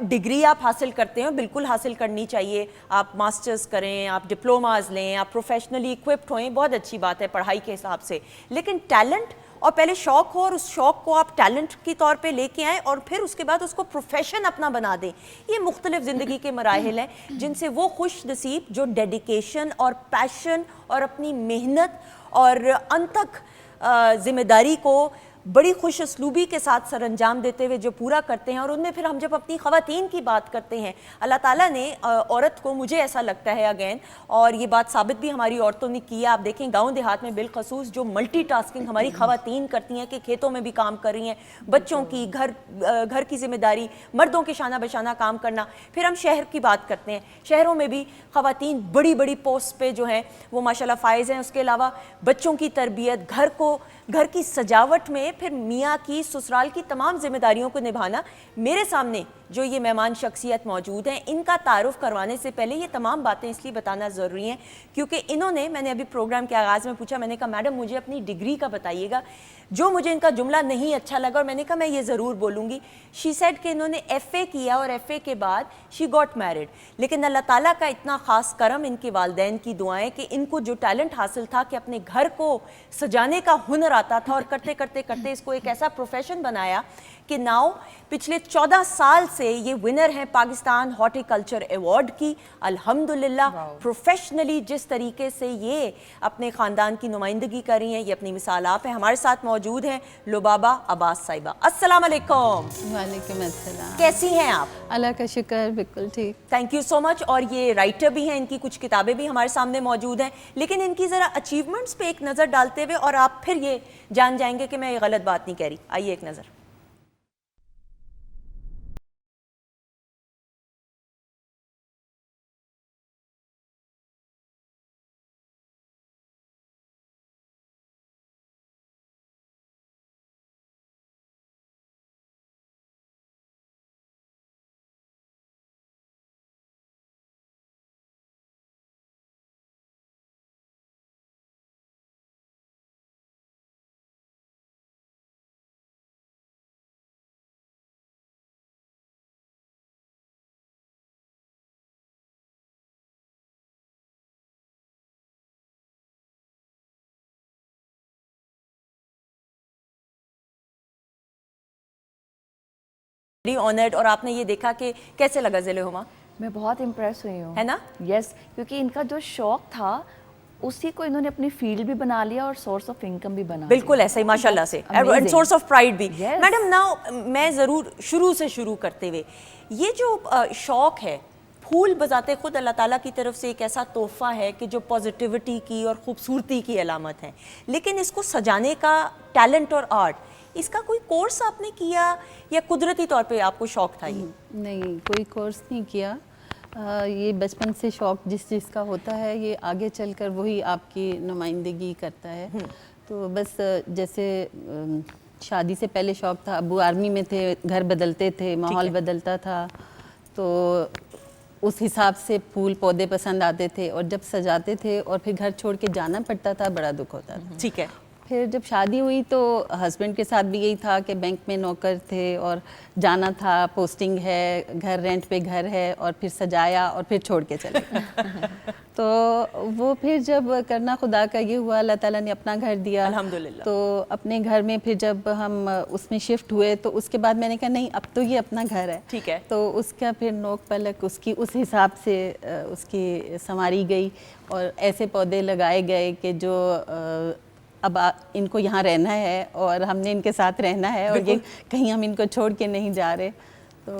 ڈگری آپ حاصل کرتے ہیں, بالکل حاصل کرنی چاہیے, آپ ماسٹرز کریں, آپ ڈپلوماز لیں, آپ پروفیشنلی اکوپڈ ہوئیں, بہت اچھی بات ہے پڑھائی کے حساب سے. لیکن ٹیلنٹ, اور پہلے شوق ہو, اور اس شوق کو آپ ٹیلنٹ کی طور پہ لے کے آئیں, اور پھر اس کے بعد اس کو پروفیشن اپنا بنا دیں. یہ مختلف زندگی کے مراحل ہیں جن سے وہ خوش نصیب جو ڈیڈیکیشن اور پیشن اور اپنی محنت اور انتھک ذمہ داری کو بڑی خوش اسلوبی کے ساتھ سر انجام دیتے ہوئے جو پورا کرتے ہیں. اور ان میں پھر ہم جب اپنی خواتین کی بات کرتے ہیں, اللہ تعالیٰ نے عورت کو, مجھے ایسا لگتا ہے اگین, اور یہ بات ثابت بھی ہماری عورتوں نے کی ہے, آپ دیکھیں گاؤں دیہات میں بالخصوص جو ملٹی ٹاسکنگ ہماری خواتین کرتی ہیں, کہ کھیتوں میں بھی کام کر رہی ہیں, بچوں کی, گھر کی ذمہ داری, مردوں کے شانہ بشانہ کام کرنا. پھر ہم شہر کی بات کرتے ہیں, شہروں میں بھی خواتین بڑی بڑی پوسٹ پہ جو ہیں وہ ماشاءاللہ فائز ہیں. اس کے علاوہ بچوں کی تربیت, گھر کی سجاوٹ میں پھر میاں کی, سسرال کی تمام ذمہ داریوں کو نبھانا. میرے سامنے جو یہ مہمان شخصیت موجود ہیں, ان کا تعارف کروانے سے پہلے یہ تمام باتیں اس لیے بتانا ضروری ہیں کیونکہ انہوں نے, میں نے ابھی پروگرام کے آغاز میں پوچھا, میں نے کہا میڈم مجھے اپنی ڈگری کا بتائیے گا. جو مجھے ان کا جملہ نہیں اچھا لگا, اور میں نے کہا میں یہ ضرور بولوں گی. شی سیڈ کہ انہوں نے ایف اے کیا, اور ایف اے کے بعد شی گاٹ میرڈ. لیکن اللہ تعالیٰ کا اتنا خاص کرم, ان کے والدین کی دعائیں, کہ ان کو جو ٹیلنٹ حاصل تھا کہ اپنے گھر کو سجانے کا ہنر آتا تھا, اور کرتے کرتے کرتے اس کو ایک ایسا پروفیشن بنایا کہ ناؤ پچھلے 14 سال سے یہ ونر ہیں پاکستان ہارٹی کلچر ایوارڈ کی. الحمدللہ پروفیشنلی جس طریقے سے یہ اپنے خاندان کی نمائندگی کر رہی ہیں, یہ اپنی مثال آپ ہیں. ہمارے ساتھ موجود ہیں لبابہ عباس صاحبہ. السلام علیکم. وعلیکم السلام. کیسی ہیں آپ؟ اللہ کا شکر, بالکل ٹھیک. تھینک یو سو مچ. اور یہ رائٹر بھی ہیں, ان کی کچھ کتابیں بھی ہمارے سامنے موجود ہیں, لیکن ان کی ذرا اچیومنٹس پہ ایک نظر ڈالتے ہوئے, اور آپ پھر یہ جان جائیں گے کہ میں یہ غلط بات نہیں کہہ رہی. آئیے ایک نظر. آنرڈ. اور آپ نے یہ دیکھا کہ کیسے لگا ذیل ہما؟ میں بہت امپریس ہوئی ہوں, ہے نا؟ یس, کیونکہ ان کا جو شوق تھا उसी को इन्होंने अपनी फील्ड भी बना लिया और सोर्स ऑफ इनकम भी बना बिल्कुल ऐसा ही माशाल्लाह से, एंड सोर्स ऑफ प्राइड भी। मैडम नाउ मैं ज़रूर शुरू से शुरू करते हुए, ये जो शौक़ है, फूल बजाते खुद अल्लाह ताला की तरफ से एक ऐसा तोहफ़ा है कि जो पॉजिटिविटी की और ख़ूबसूरती की अलामत है, लेकिन इसको सजाने का टैलेंट और आर्ट, इसका कोई कोर्स आपने किया या कुदरती तौर पे आपको शौक़ था ये? नहीं, कोई कोर्स नहीं किया। ये बचपन से शौक़ जिस चीज़ का होता है ये आगे चलकर वही आपकी नुमाइंदगी करता है। तो बस जैसे शादी से पहले शौक़ था, अब्बू आर्मी में थे, घर बदलते थे, माहौल बदलता था, तो उस हिसाब से फूल पौधे पसंद आते थे और जब सजाते थे और फिर घर छोड़ के जाना पड़ता था, बड़ा दुख होता था। ठीक है। फिर जब शादी हुई तो हस्बैंड के साथ भी यही था कि बैंक में नौकर थे और जाना था, पोस्टिंग है, घर रेंट पे घर है, और फिर सजाया और फिर छोड़ के चले गए। तो वो फिर जब करना खुदा का ये हुआ, अल्लाह ताला ने अपना घर दिया अल्हम्दुलिल्लाह। तो अपने घर में फिर जब हम उसमें शिफ्ट हुए तो उसके बाद मैंने कहा नहीं, अब तो ये अपना घर है। ठीक है। तो उसका फिर नोक पलक उसकी उस हिसाब से उसकी संवारी गई और ऐसे पौधे लगाए गए कि जो अब इनको यहाँ रहना है और हमने इनके साथ रहना है और ये कहीं हम इनको छोड़ के नहीं जा रहे। तो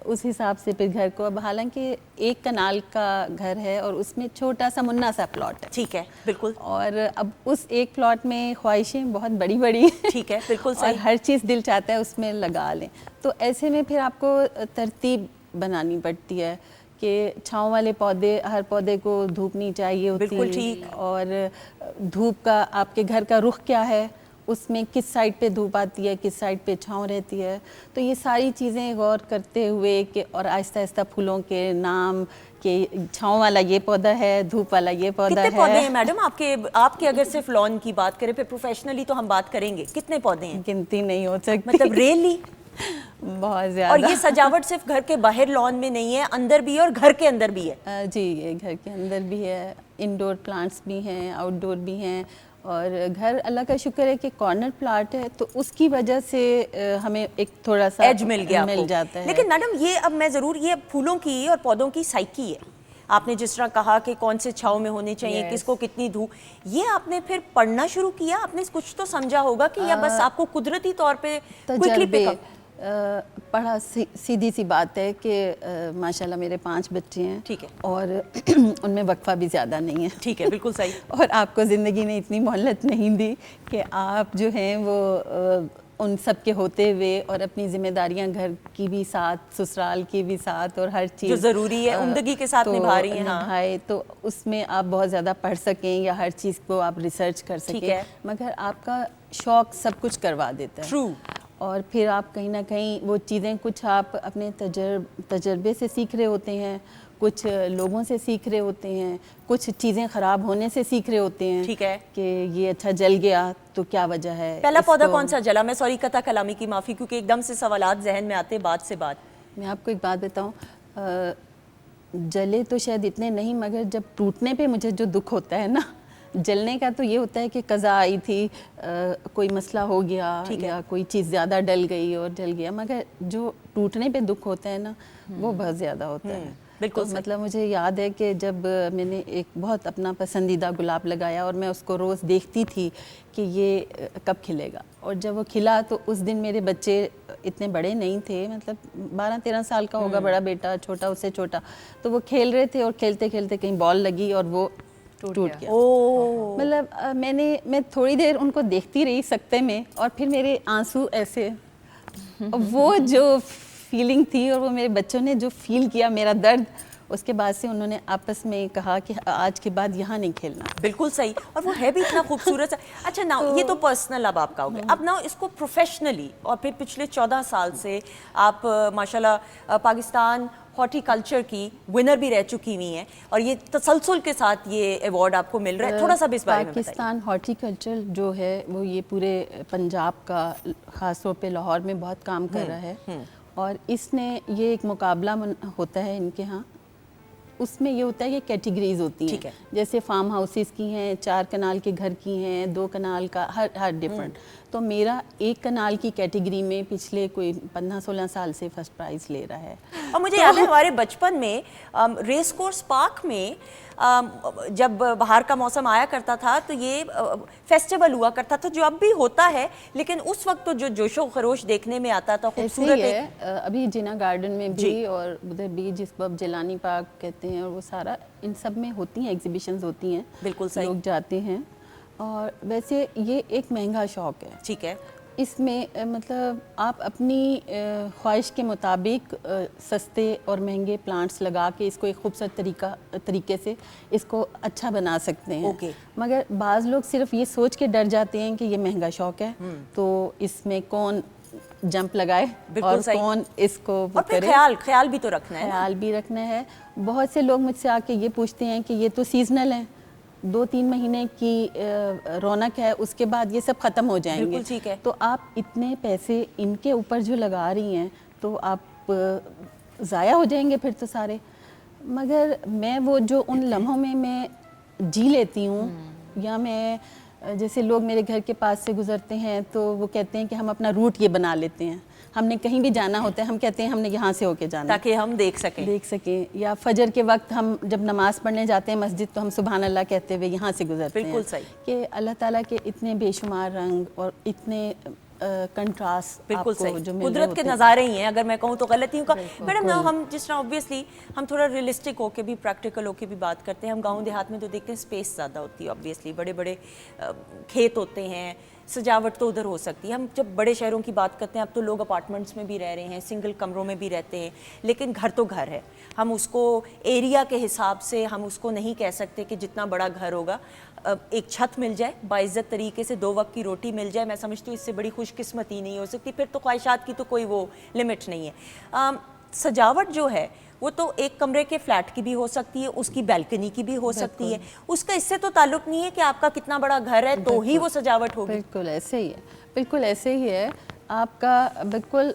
उस हिसाब से फिर घर को, अब हालांकि 1 कनाल का घर है और उसमें छोटा सा मुन्ना सा प्लॉट है। ठीक है, बिल्कुल। और अब उस एक प्लॉट में ख्वाहिशें बहुत बड़ी बड़ी, ठीक है, बिल्कुल सही। और हर चीज़ दिल चाहता है उसमें लगा लें। तो ऐसे में फिर आपको तरतीब बनानी पड़ती है कि छाँव वाले पौधे, हर पौधे को धूप नहीं चाहिए होती, बिल्कुल ठीक। और धूप का आपके घर का रुख क्या है, उसमें किस साइड पे धूप आती है, किस साइड पे छाँव रहती है। तो ये सारी चीज़ें गौर करते हुए कि और आहिस्ता आहिस्ता फूलों के नाम कि छाँव वाला ये पौधा है, धूप वाला ये पौधा है। कितने पौधे हैं मैडम आपके अगर सिर्फ लॉन की बात करें, फिर प्रोफेशनली तो हम बात करेंगे, कितने पौधे हैं? गिनती नहीं हो सकती, मतलब रियली बहुत ज़्यादा। और ये सजावट सिर्फ घर के बाहर लॉन में नहीं है, अंदर भी है और घर के अंदर भी है? जी, ये घर के अंदर भी है, इंडोर प्लांट्स भी हैं, आउटडोर भी हैं, और घर अल्लाह का शुक्र है कि कॉर्नर प्लाट है तो उसकी वजह से हमें एक थोड़ा सा एज मिल जाता है। लेकिन मैडम ये अब मैं ज़रूर, ये फूलों की और पौधों की साइकी है, आपने जिस तरह कहा कि कौन से छाँव में होने चाहिए, किसको कितनी धूप, ये आपने फिर पढ़ना शुरू किया, आपने कुछ तो समझा होगा कि या बस आपको कुदरती तौर पे क्विकली पिकअप? पढ़ा, सीधी सी बात है कि माशाल्लाह मेरे 5 बच्चे हैं। ठीक है। और उनमें वक्फा भी ज़्यादा नहीं है। ठीक है, बिल्कुल सही। और आपको ज़िंदगी ने इतनी मोहलत नहीं दी कि आप जो हैं वो उन सब के होते हुए और अपनी जिम्मेदारियां घर की भी साथ, ससुराल की भी साथ, और हर चीज़ जो ज़रूरी है उम्दगी के साथ निभा रही हैं। निभाए तो उसमें आप बहुत ज़्यादा पढ़ सकें या हर चीज़ को आप रिसर्च कर सकें, मगर आपका शौक़ सब कुछ करवा देता है। ट्रू। और फिर आप कहीं ना कहीं वो चीज़ें कुछ आप अपने तजर्बे से सीख रहे होते हैं, कुछ लोगों से सीख रहे होते हैं, कुछ चीज़ें ख़राब होने से सीख रहे होते हैं। ठीक है। कि ये अच्छा जल गया तो क्या वजह है। पहला पौधा कौन सा जला? मैं सॉरी कथा कलामी की माफ़ी, क्योंकि एकदम से सवालात जहन में आते बात से बात। मैं आपको एक बात बताऊं, जले तो शायद इतने नहीं, मगर जब टूटने पे मुझे जो दुख होता है ना, जलने का तो ये होता है कि कज़ा आई थी, कोई मसला हो गया या कोई चीज़ ज़्यादा डल गई और जल गया, मगर जो टूटने पे दुख होता है ना, वो बहुत ज़्यादा होता है। बिल्कुल। तो मतलब मुझे याद है कि जब मैंने एक बहुत अपना पसंदीदा गुलाब लगाया और मैं उसको रोज़ देखती थी कि ये कब खिलेगा, और जब वो खिला तो उस दिन मेरे बच्चे इतने बड़े नहीं थे, मतलब 12-13 साल का होगा बड़ा बेटा, छोटा उससे छोटा, तो वो खेल रहे थे और खेलते खेलते कहीं बॉल लगी और वो टूट गया। मतलब मैं थोड़ी देर उनको देखती रही सकते में, और फिर मेरे आंसू ऐसे, वो जो फीलिंग थी और वो मेरे बच्चों ने जो फील किया मेरा दर्द, उसके बाद से उन्होंने आपस में कहा कि आज के बाद यहाँ नहीं खेलना। बिल्कुल सही, और वो है भी इतना खूबसूरत। अच्छा ना, ये तो पर्सनल अब आपका हो गया, अब ना इसको प्रोफेशनली, और फिर पिछले 14 साल से आप माशाल्लाह पाकिस्तान हॉर्टिकल्चर की विनर भी रह चुकी हुई हैं, और ये तसलसल के साथ ये अवार्ड आपको मिल रहा है, थोड़ा सा भी इस बारे में बताइए। पाकिस्तान हॉर्टिकल्चर जो है वो ये पूरे पंजाब का, ख़ास तौर पे लाहौर में बहुत काम कर रहा है, और इसने ये एक मुकाबला होता है इनके यहाँ, اس میں یہ ہوتا ہے کہ کیٹیگریز ہوتی ہیں, جیسے فارم ہاؤسز کی ہیں, 4 کنال کے گھر کی ہیں, 2 کنال کا, ہر ڈفرینٹ. تو میرا 1 کنال کی کیٹیگری میں پچھلے کوئی 15-16 سال سے فرسٹ پرائز لے رہا ہے. اور مجھے یاد ہے ہمارے بچپن میں ریس کورس پارک میں جب باہر کا موسم آیا کرتا تھا تو یہ فیسٹیول ہوا کرتا تھا, جو اب بھی ہوتا ہے, لیکن اس وقت تو جو جوش و خروش دیکھنے میں آتا تھا, خوبصورت ہے. ابھی جنا گارڈن میں بھی اور ادھر بھی جس کو اب جیلانی پارک کہتے ہیں, اور وہ سارا ان سب میں ہوتی ہیں ایگزیبیشنز ہوتی ہیں, بالکل صحیح, لوگ جاتے ہیں. اور ویسے یہ ایک مہنگا شوق ہے. ٹھیک ہے. اس میں مطلب آپ اپنی خواہش کے مطابق سستے اور مہنگے پلانٹس لگا کے اس کو ایک خوبصورت طریقے سے اس کو اچھا بنا سکتے ہیں. مگر بعض لوگ صرف یہ سوچ کے ڈر جاتے ہیں کہ یہ مہنگا شوق ہے تو اس میں کون جمپ لگائے اور کون اس کو کرے. خیال بھی تو رکھنا ہے, خیال بھی رکھنا ہے. بہت سے لوگ مجھ سے آ کے یہ پوچھتے ہیں کہ یہ تو سیزنل ہے, 2-3 مہینے کی رونق ہے, اس کے بعد یہ سب ختم ہو جائیں گے. ٹھیک ہے. تو آپ اتنے پیسے ان کے اوپر جو لگا رہی ہیں تو آپ ضائع ہو جائیں گے پھر تو سارے. مگر میں وہ جو ان لمحوں میں جی لیتی ہوں, یا میں جیسے لوگ میرے گھر کے پاس سے گزرتے ہیں تو وہ کہتے ہیں کہ ہم اپنا روٹ یہ بنا لیتے ہیں, ہم نے کہیں بھی جانا ہوتا ہے ہم کہتے ہیں ہم نے یہاں سے ہو کے جانا تاکہ ہم دیکھ سکیں. یا فجر کے وقت ہم جب نماز پڑھنے جاتے ہیں مسجد تو ہم سبحان اللہ کہتے ہوئے یہاں سے گزرتے ہیں. بالکل صحیح. کہ اللہ تعالیٰ کے اتنے بے شمار رنگ اور اتنے کنٹراسٹ, بالکل صحیح, قدرت کے نظارے ہی ہیں, اگر میں کہوں تو غلطی ہوں. میڈم ہم جس طرح اوبویسلی ہم تھوڑا ریئلسٹک ہو کے بھی, پریکٹیکل ہو کے بھی بات کرتے ہیں. ہم گاؤں دیہات میں تو دیکھتے ہیں اسپیس زیادہ ہوتی ہے, اوبویسلی بڑے بڑے کھیت ہوتے ہیں, سجاوٹ تو ادھر ہو سکتی ہے. ہم جب بڑے شہروں کی بات کرتے ہیں اب تو لوگ اپارٹمنٹس میں بھی رہ رہے ہیں, سنگل کمروں میں بھی رہتے ہیں, لیکن گھر تو گھر ہے. ہم اس کو ایریا کے حساب سے ہم اس کو نہیں کہہ سکتے کہ جتنا بڑا گھر ہوگا ایک چھت مل جائے, باعزت طریقے سے 2 وقت کی روٹی مل جائے, میں سمجھتی ہوں اس سے بڑی خوش قسمتی نہیں ہو سکتی. پھر تو خواہشات کی تو کوئی وہ لمٹ نہیں ہے. سجاوٹ جو ہے وہ تو ایک کمرے کے فلیٹ کی بھی ہو سکتی ہے, اس کی بیلکنی کی بھی ہو سکتی ہے, اس کا اس سے تو تعلق نہیں ہے کہ آپ کا کتنا بڑا گھر ہے تو ہی وہ سجاوٹ ہوگی. بالکل ایسے ہی ہے, بالکل ایسے ہی ہے. آپ کا بالکل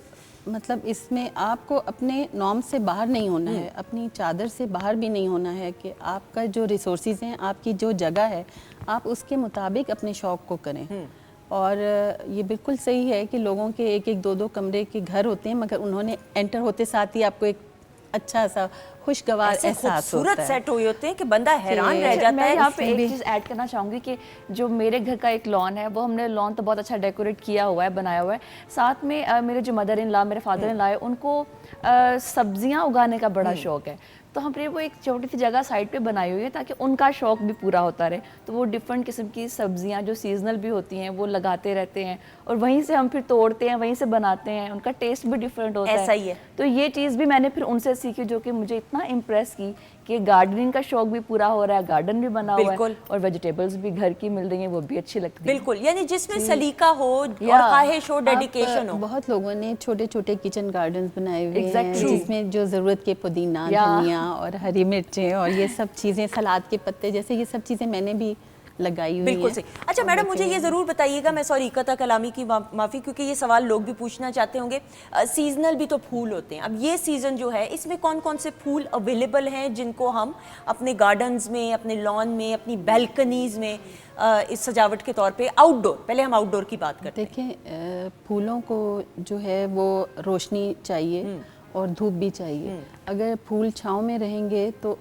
مطلب اس میں آپ کو اپنے نارم سے باہر نہیں ہونا ہے, اپنی چادر سے باہر بھی نہیں ہونا ہے, کہ آپ کا جو ریسورسز ہیں, آپ کی جو جگہ ہے, آپ اس کے مطابق اپنے شوق کو کریں. اور یہ بالکل صحیح ہے کہ لوگوں کے 1-2 کمرے کے گھر ہوتے ہیں, مگر انہوں نے انٹر ہوتے ساتھ ہی آپ کو ایک اچھا سا خوشگوار احساس ہوتا ہے, سیٹ ہوئے ہوتے ہیں کہ بندہ حیران رہ جاتا ہے. میں یہاں پہ ایک چیز ایڈ کرنا چاہوں گی کہ جو میرے گھر کا ایک لان ہے, وہ ہم نے لان تو بہت اچھا ڈیکوریٹ کیا ہوا ہے, بنایا ہوا ہے. ساتھ میں میرے جو مدر ان لا, میرے فادر ان لا ہے, ان کو سبزیاں اگانے کا بڑا شوق ہے. تو ہم نے وہ ایک چھوٹی سی جگہ سائڈ پہ بنائی ہوئی ہے تاکہ ان کا شوق بھی پورا ہوتا رہے. تو وہ ڈفرینٹ قسم کی سبزیاں جو سیزنل بھی ہوتی ہیں وہ لگاتے رہتے ہیں, اور وہیں سے ہم پھر توڑتے ہیں, وہیں سے بناتے ہیں. ان کا ٹیسٹ بھی ڈفرینٹ ہوتا ہے. ایسا ہی ہے. تو یہ چیز بھی میں نے پھر ان سے سیکھی, جو کہ مجھے اتنا امپریس کی کہ گارڈننگ کا شوق بھی پورا ہو رہا ہے, گارڈن بھی بنا ہوا ہے, اور ویجیٹیبلز بھی گھر کی مل رہی ہیں, وہ بھی اچھی لگتی ہیں. بالکل, یعنی جس میں سلیقہ ہو اور خواہش ہو, ڈیڈیکیشن ہو. بہت لوگوں نے چھوٹے چھوٹے کچن گارڈنز بنائے ہوئے ہیں, جس میں جو ضرورت کے پودینہ, دھنیا اور ہری مرچیں اور یہ سب چیزیں, سلاد کے پتے جیسے, یہ سب چیزیں میں نے بھی لگائی ہوئی ہیں. بالکل صحیح. اچھا میڈم, مجھے یہ ضرور بتائیے گا, میں سوری قطع کلامی کی معافی, کیونکہ یہ سوال لوگ بھی پوچھنا چاہتے ہوں گے. سیزنل بھی تو پھول ہوتے ہیں, اب یہ سیزن جو ہے اس میں کون کون سے پھول اویلیبل ہیں جن کو ہم اپنے گارڈنز میں, اپنے لان میں, اپنی بیلکنیز میں اس سجاوٹ کے طور پہ آؤٹ ڈور, پہلے ہم آؤٹ ڈور کی بات کرتے ہیں. دیکھیں, پھولوں کو جو ہے وہ روشنی چاہیے اور دھوپ بھی چاہیے. اگر پھول چھاؤں میں رہیں گے تو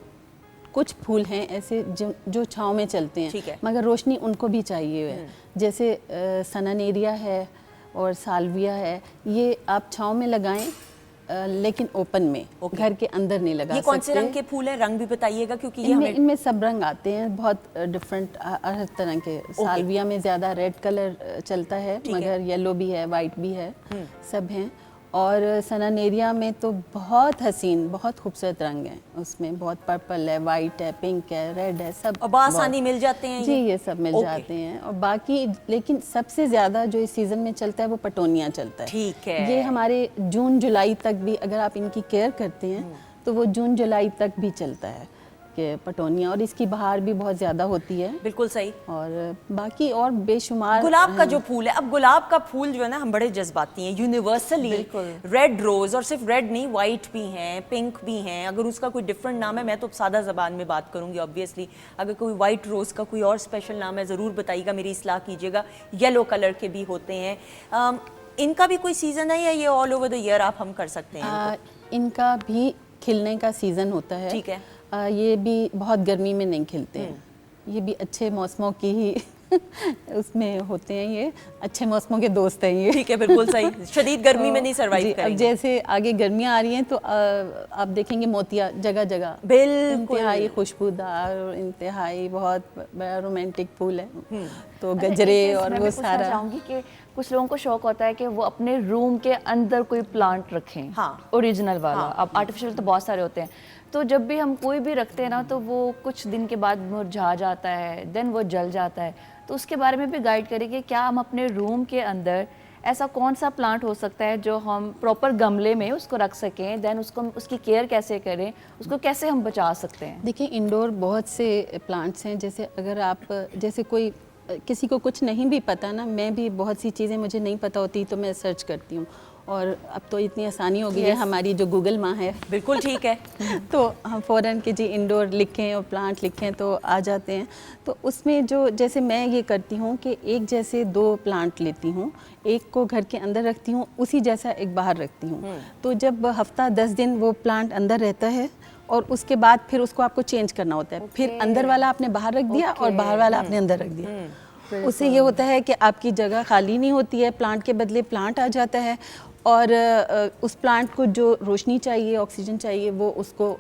کچھ پھول ہیں ایسے جو چھاؤں میں چلتے ہیں, مگر روشنی ان کو بھی چاہیے ہے. جیسے سنانیریا ہے اور سالویا ہے, یہ آپ چھاؤں میں لگائیں لیکن اوپن میں, گھر کے اندر نہیں لگا سکتے. یہ کون سے رنگ کے پھول ہیں, رنگ بھی بتائیے گا, کیونکہ یہ ان میں سب رنگ آتے ہیں, بہت ڈفرینٹ ہر طرح کے. سالویا میں زیادہ ریڈ کلر چلتا ہے, مگر یلو بھی ہے, وائٹ بھی ہے, سب ہیں. اور سنانیریا میں تو بہت حسین, بہت خوبصورت رنگ ہیں, اس میں بہت پرپل ہے, وائٹ ہے, پنک ہے, ریڈ ہے, سب بآسانی مل جاتے ہیں. جی, یہ سب مل جاتے ہیں. اور باقی لیکن سب سے زیادہ جو اس سیزن میں چلتا ہے وہ پٹونیا چلتا ہے. ٹھیک ہے. یہ ہمارے جون جولائی تک بھی اگر آپ ان کی کیئر کرتے ہیں تو وہ جون جولائی تک بھی چلتا ہے, کہ पटोनिया, और इसकी बहार भी बहुत ज़्यादा होती है। बिल्कुल सही। और बाकी और बेशुमार गुलाब का जो फूल है, अब गुलाब का फूल जो है ना, हम बड़े जज्बाती हैं यूनिवर्सली। रेड रोज, और सिर्फ रेड नहीं, वाइट भी हैं, पिंक भी हैं। अगर उसका कोई डिफरेंट नाम है, मैं तो सादा ज़बान में बात करूंगी ऑब्वियसली। अगर कोई वाइट रोज़ का कोई और स्पेशल नाम है ज़रूर बताइएगा, मेरी इस्लाह कीजिएगा। येलो कलर के भी होते हैं। इनका भी कोई सीज़न है या ये ऑल ओवर द ईयर आप हम कर सकते हैं? इनका भी खिलने का सीज़न होता है। ठीक है। ये भी बहुत गर्मी में नहीं खिलते हैं, ये भी अच्छे मौसमों की ही उसमें होते हैं, ये अच्छे मौसमों के दोस्त हैं ये। ठीक है, बिल्कुल सही। शदीद गर्मी में नहीं सर्वाइव करेंगे। अब जैसे आगे गर्मियाँ आ रही हैं तो आप देखेंगे मोतिया जगह जगह, बिल्कुल इंतहाई खुशबूदार और इंतहाई बहुत बड़ा रोमांटिक फूल है। तो गजरे और वो सारा। चाहूँगी कि कुछ लोगों को शौक होता है कि वो अपने रूम के अंदर कोई प्लांट रखें, हाँ, ओरिजिनल वाला। अब आर्टिफिशियल तो बहुत सारे होते हैं, तो जब भी हम कोई भी रखते हैं ना तो वो कुछ दिन के बाद मुरझा जाता है, देन वो जल जाता है। तो उसके बारे में भी गाइड करें कि क्या हम अपने रूम के अंदर ऐसा कौन सा प्लांट हो सकता है जो हम प्रॉपर गमले में उसको रख सकें, देन उसको उसकी केयर कैसे करें, उसको कैसे हम बचा सकते हैं? देखिए, इंडोर बहुत से प्लांट्स हैं। जैसे अगर आप जैसे कोई किसी को कुछ नहीं भी पता ना, मैं भी बहुत सी चीज़ें मुझे नहीं पता होती तो मैं सर्च करती हूँ, और अब तो इतनी आसानी हो गई है हमारी जो गूगल माँ है। बिल्कुल ठीक है। तो हम फ़ौरन कि जी इंडोर लिखें और प्लांट लिखें तो आ जाते हैं। तो उसमें जो जैसे मैं ये करती हूँ कि एक जैसे 2 प्लांट लेती हूँ, एक को घर के अंदर रखती हूँ, उसी जैसा एक बाहर रखती हूँ। तो जब हफ्ता 10 दिन वो प्लांट अंदर रहता है और उसके बाद फिर उसको आपको चेंज करना होता है। फिर अंदर वाला आपने बाहर रख दिया और बाहर वाला आपने अंदर रख दिया। उससे ये होता है कि आपकी जगह खाली नहीं होती है, प्लांट के बदले प्लांट आ जाता है, और उस प्लांट को जो रोशनी चाहिए, ऑक्सीजन चाहिए, वो उसको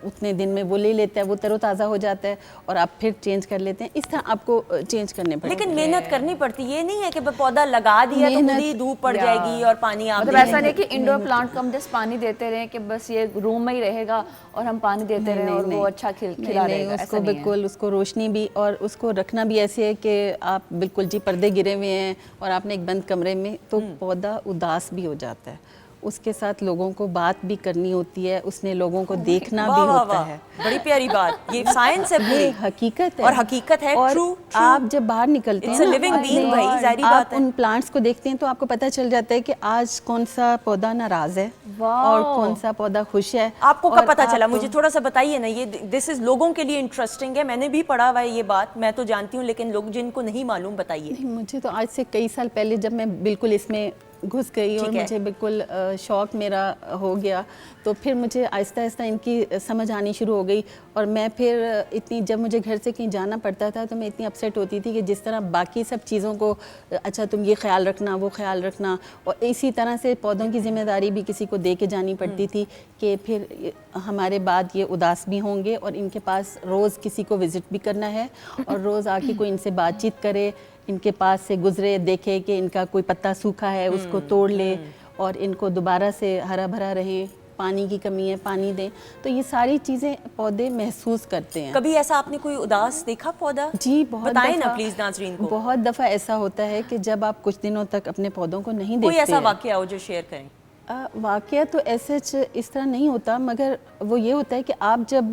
उतने दिन में वो ले लेता है, वो तरोताज़ा हो जाता है और आप फिर चेंज कर लेते हैं। इस तरह आपको चेंज करने पड़ते हैं। लेकिन मेहनत करनी पड़ती है, ये नहीं है कि पौधा लगा दिया तो खुद ही धूप पड़ जाएगी और पानी आप मतलब ऐसा नहीं कि इंडोर प्लांट को हम जस्ट पानी देते रहें कि बस ये रूम में ही रहेगा और हम पानी देते रहें और वो अच्छा खिला रहेगा। उसको बिल्कुल उसको रोशनी भी और उसको रखना भी ऐसे है कि आप बिल्कुल जी पर्दे गिरे हुए हैं और आपने एक बंद कमरे में, तो पौधा उदास भी हो जाता है। उसके साथ लोगों को बात भी करनी होती है, उसने लोगों को देखना भी होता है। बड़ी प्यारी बात, ये साइंस है, ये हकीकत है और हकीकत है। और ट्रू आप जब बाहर निकलते हैं लिविंग बीइंग भाई, जाहिर बात आप है। उन प्लांट्स को देखते हैं तो आपको पता चल जाता है कि आज कौन सा पौधा नाराज है और कौन सा पौधा खुश है। आपको कब पता चला? मुझे थोड़ा सा बताइए ना, ये दिस इज लोगों के लिए इंटरेस्टिंग है, मैंने भी पढ़ा हुआ है ये बात, मैं तो जानती हूँ, लेकिन लोग जिनको नहीं मालूम बताइए। मुझे तो आज से कई साल पहले जब मैं बिल्कुल इसमें घुस गई और मुझे बिल्कुल शौक मेरा हो गया, तो फिर मुझे आहिस्ता आहिस्ता इनकी समझ आनी शुरू हो गई। और मैं फिर इतनी, जब मुझे घर से कहीं जाना पड़ता था तो मैं इतनी अपसेट होती थी कि जिस तरह बाकी सब चीज़ों को, अच्छा तुम ये ख्याल रखना, वो ख्याल रखना, और इसी तरह से पौधों की जिम्मेदारी भी किसी को दे के जानी पड़ती थी कि फिर हमारे बाद ये उदास भी होंगे और इनके पास रोज़ किसी को विज़िट भी करना है और रोज़ आके कोई इनसे बातचीत करे, इनके पास से गुजरे, देखे कि इनका कोई पत्ता सूखा है उसको तोड़ ले और इनको दोबारा से हरा भरा रहे, पानी की कमी है पानी दें। तो ये सारी चीज़ें पौधे महसूस करते हैं। कभी ऐसा आपने कोई उदास देखा पौधा? जी बहुत बताएं ना प्लीज नाज़रीन को। बहुत दफ़ा ऐसा होता है कि जब आप कुछ दिनों तक अपने पौधों को नहीं देखते, कोई ऐसा वाकया हो जो शेयर करें? वाकया तो ऐसे इस तरह नहीं होता, मगर वो ये होता है कि आप जब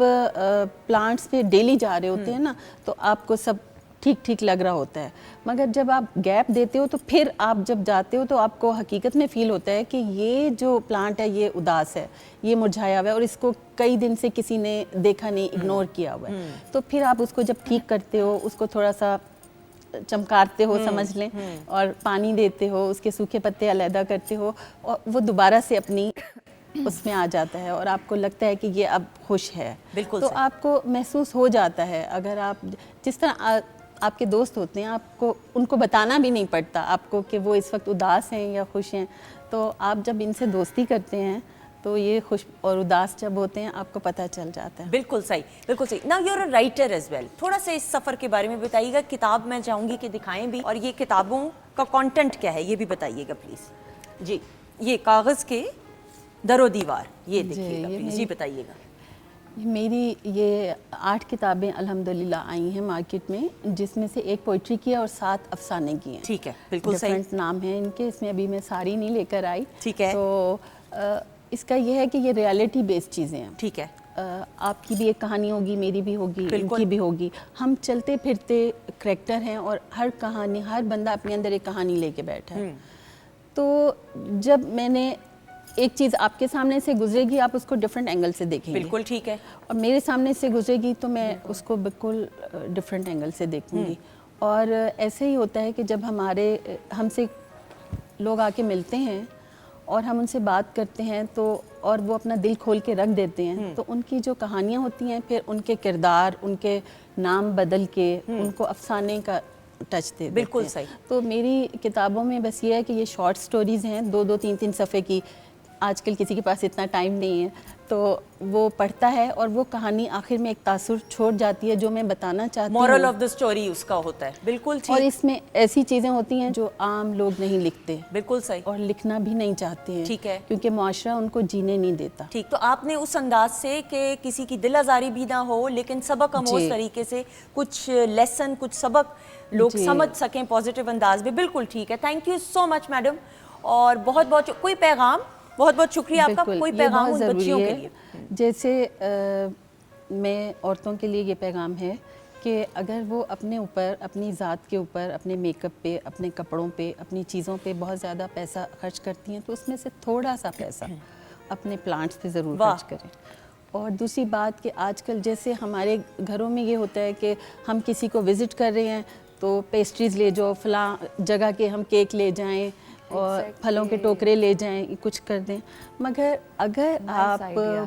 प्लांट्स पे डेली जा रहे होते हैं ना, तो आपको सब ठीक ठीक लग रहा होता है, मगर जब आप गैप देते हो तो फिर आप जब जाते हो तो आपको हकीकत में फ़ील होता है कि ये जो प्लांट है ये उदास है, ये मुरझाया हुआ है और इसको कई दिन से किसी ने देखा नहीं, इग्नोर किया हुआ है। तो फिर आप उसको जब ठीक करते हो, उसको थोड़ा सा चमकाते हो समझ लें, और पानी देते हो, उसके सूखे पत्ते अलहदा करते हो और वो दोबारा से अपनी उसमें आ जाता है और आपको लगता है कि ये अब खुश है। बिल्कुल तो सही। आपको महसूस हो जाता है। अगर आप जिस तरह आपके दोस्त होते हैं, आपको उनको बताना भी नहीं पड़ता आपको कि वो इस वक्त उदास हैं या खुश हैं, तो आप जब इनसे दोस्ती करते हैं तो ये खुश और उदास जब होते हैं आपको पता चल जाता है। बिल्कुल सही, बिल्कुल सही। Now you are a writer as well, थोड़ा सा इस सफ़र के बारे में बताइएगा। किताब मैं चाहूँगी कि दिखाएं भी, और ये किताबों का कंटेंट क्या है ये भी बताइएगा प्लीज़। जी, ये कागज़ के दरो दीवार, ये देखिएगा प्लीज़, जी बताइएगा। मेरी ये 8 किताबें अल्हम्दुलिल्लाह आई हैं मार्केट में, जिसमें से एक पोइट्री की है और 7 अफसाने की हैं। ठीक है, बिल्कुल सही। डिफरेंट नाम है इनके, इसमें अभी मैं सारी नहीं लेकर आई। ठीक है। तो इसका ये है कि ये रियलिटी बेस्ड चीज़ें हैं। ठीक है। آپ کی بھی ایک کہانی ہوگی, میری بھی ہوگی, ان کی بھی ہوگی. ہم چلتے پھرتے کریکٹر ہیں اور ہر کہانی, ہر بندہ اپنے اندر ایک کہانی لے کے بیٹھا ہے. تو جب میں نے ایک چیز آپ کے سامنے سے گزرے گی, آپ اس کو ڈفرینٹ اینگل سے دیکھیں گے. بالکل ٹھیک ہے. اور میرے سامنے سے گزرے گی تو میں اس کو بالکل ڈفرینٹ اینگل سے دیکھوں گی. اور ایسے ہی ہوتا ہے کہ جب ہم سے لوگ آ کے ملتے ہیں اور ہم ان سے بات کرتے ہیں تو اور وہ اپنا دل کھول کے رکھ دیتے ہیں, تو ان کی جو کہانیاں ہوتی ہیں پھر ان کے کردار, ان کے نام بدل کے ان کو افسانے کا ٹچ دے دیتے ہیں. بالکل صحیح. تو میری کتابوں میں بس یہ ہے کہ یہ شارٹ سٹوریز ہیں, 2-2 3-3 صفحے کی. آج کل کسی کے پاس اتنا ٹائم نہیں ہے, تو وہ پڑھتا ہے اور وہ کہانی آخر میں ایک تاثر چھوڑ جاتی ہے جو میں بتانا چاہتی ہوں. مورل آف دا اسٹوری اس کا ہوتا ہے. بالکل ٹھیک. اور اس میں ایسی چیزیں ہوتی ہیں جو عام لوگ نہیں لکھتے. بالکل صحیح. اور لکھنا بھی نہیں چاہتے ہیں. ٹھیک ہے. کیونکہ معاشرہ ان کو جینے نہیں دیتا. ٹھیک. تو آپ نے اس انداز سے کہ کسی کی دل آزاری بھی نہ ہو لیکن سبق آموز طریقے سے کچھ لیسن, کچھ سبق لوگ سمجھ سکیں پازیٹیو انداز میں. بالکل ٹھیک ہے. Thank you so much madam. اور بہت بہت کوئی پیغام, بہت بہت شکریہ آپ کا, کوئی پیغام ان بچیوں کے لیے. جیسے میں عورتوں کے لیے یہ پیغام ہے کہ اگر وہ اپنے اوپر, اپنی ذات کے اوپر, اپنے میک اپ پہ, اپنے کپڑوں پہ, اپنی چیزوں پہ بہت زیادہ پیسہ خرچ کرتی ہیں تو اس میں سے تھوڑا سا پیسہ اپنے پلانٹس پہ ضرور خرچ کریں. اور دوسری بات کہ آج کل جیسے ہمارے گھروں میں یہ ہوتا ہے کہ ہم کسی کو وزٹ کر رہے ہیں تو پیسٹریز لے جاؤ, فلاں جگہ کے ہم کیک لے جائیں اور پھلوں کے ٹوکرے لے جائیں, کچھ کر دیں. مگر اگر آپ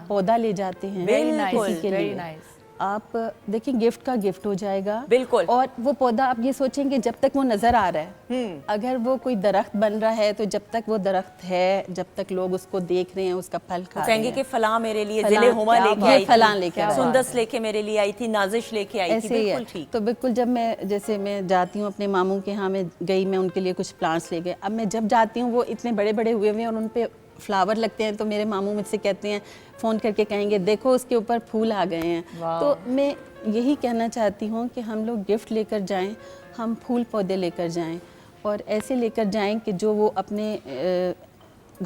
پودا لے جاتے ہیں کسی کے لیے, آپ دیکھیں گفٹ کا گفٹ ہو جائے گا. بالکل. اور وہ پودا آپ یہ سوچیں کہ جب تک وہ نظر آ رہا ہے, اگر وہ کوئی درخت بن رہا ہے تو جب تک وہ درخت ہے, جب تک لوگ اس کو دیکھ رہے ہیں, اس کا پھل کھا رہے ہیں, کہیں گے کہ فلاں میرے لیے ذیل ہما لے کے آئی تھی, سندس لے کے میرے لیے آئی تھی, نازش لے کے آئی تھی. بالکل ٹھیک. تو بالکل جب میں جیسے میں جاتی ہوں اپنے ماموں کے ہاں, میں گئی, میں ان کے لیے کچھ پلانٹس لے گئے. اب میں جب جاتی ہوں وہ اتنے بڑے بڑے ہوئے ہوئے ہیں اور ان پہ فلاور لگتے ہیں, تو میرے ماموں مجھ سے کہتے ہیں, فون کر کے کہیں گے دیکھو اس کے اوپر پھول آ گئے ہیں. تو میں یہی کہنا چاہتی ہوں کہ ہم لوگ گفٹ لے کر جائیں, ہم پھول پودے لے کر جائیں, اور ایسے لے کر جائیں کہ جو وہ اپنے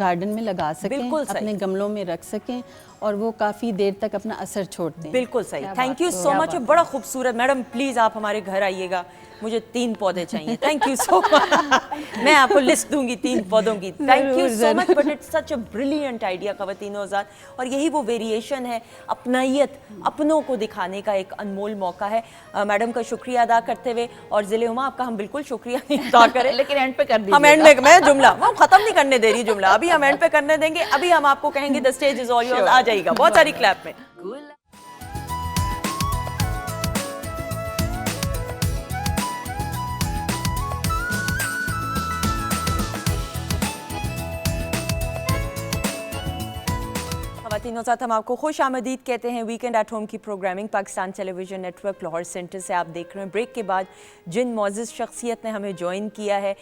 گارڈن میں لگا سکیں, اپنے گملوں میں رکھ سکیں, اور وہ کافی دیر تک اپنا اثر چھوڑتے ہیں. بالکل صحیح. تھینک یو سو مچ. بڑا خوبصورت. میڈم پلیز آپ ہمارے گھر آئیے گا, مجھے 3 پودے چاہیے. Thank you so much. میں آپ کو لسٹ دوں گی 3 پودوں کی. Thank you so much. But it's such a brilliant idea خواتین و حضرات. اور یہی وہ ویریشن ہے, اپنائیت, اپنوں کو دکھانے کا ایک انمول موقع ہے. میڈم کا شکریہ ادا کرتے ہوئے, اور ذیل ہما آپ کا ہم بالکل شکریہ نہیں ادا کریں, لیکن اینڈ پہ کر دیجیے. ہم اینڈ میں, میں جملہ ختم نہیں کرنے دے رہی جملہ, ابھی ہم اینڈ پہ کرنے دیں گے. ابھی ہم آپ کو کہیں گے the stage is all yours. آ جائیے گا بہت ساری کلیپ میں. خواتین و حضرات, ہم آپ کو خوش آمدید کہتے ہیں ویکینڈ ایٹ ہوم کی programming Pakistan television network Lahore centre سے آپ دیکھ رہے ہیں. بریک کے بعد جن معزز شخصیت نے ہمیں جوائن کیا ہے,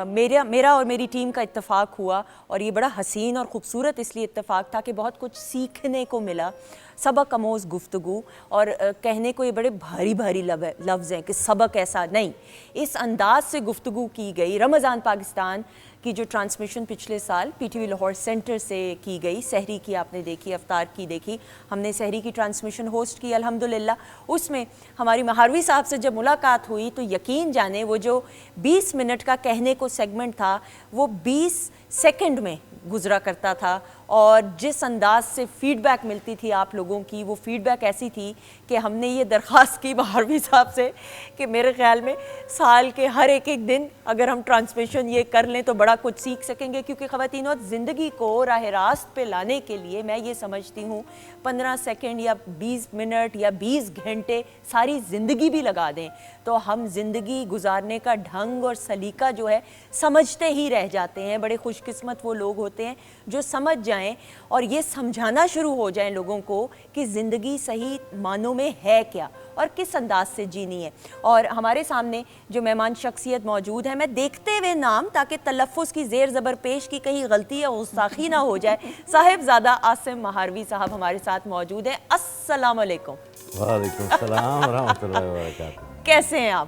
میرا اور میری ٹیم کا اتفاق ہوا, اور یہ بڑا حسین اور خوبصورت اس لیے اتفاق تھا کہ بہت کچھ سیکھنے کو ملا, سبق آموز گفتگو. اور کہنے کو یہ بڑے بھاری بھاری لفظ ہیں کہ سبق, ایسا نہیں. اس انداز سے گفتگو کی گئی. رمضان پاکستان کی جو ٹرانسمیشن پچھلے سال P T V Lahore centre سے کی گئی, سحری کی آپ نے دیکھی, افطار کی دیکھی, ہم نے سحری کی ٹرانسمیشن ہوسٹ کی الحمدللہ. اس میں ہماری مہاروی صاحب سے جب ملاقات ہوئی تو یقین جانے وہ جو 20 منٹ کا کہنے کو سیگمنٹ تھا وہ 20 سیکنڈ میں گزرا کرتا تھا. اور جس انداز سے فیڈ بیک ملتی تھی آپ لوگوں کی, وہ فیڈ بیک ایسی تھی کہ ہم نے یہ درخواست کی مہاروی صاحب سے کہ میرے خیال میں سال کے ہر ایک دن اگر ہم ٹرانسمیشن یہ کر لیں تو بڑا کچھ سیکھ سکیں گے. کیونکہ خواتین زندگی کو راہ راست پہ لانے کے لیے میں یہ سمجھتی ہوں 15 سیکنڈ یا 20 منٹ یا 20 گھنٹے ساری زندگی بھی لگا دیں تو ہم زندگی گزارنے کا ڈھنگ اور سلیقہ جو ہے سمجھتے ہی رہ جاتے ہیں. بڑے خوش قسمت وہ لوگ ہوتے ہیں جو سمجھ جائیں اور یہ سمجھانا شروع ہو جائیں لوگوں کو کہ زندگی صحیح معنوں میں ہے کیا اور کس انداز سے جینی ہے. اور ہمارے سامنے جو مہمان شخصیت موجود ہے, میں دیکھتے ہوئے نام تاکہ تلفظ کی زیر زبر پیش کی کہیں غلطی یا گستاخی نہ ہو جائے, صاحبزادہ عاصم مہاروی صاحب ہمارے ساتھ موجود ہیں. السلام علیکم. وعلیکم السلام ورحمۃ اللہ وبرکاتہ. کیسے ہیں آپ؟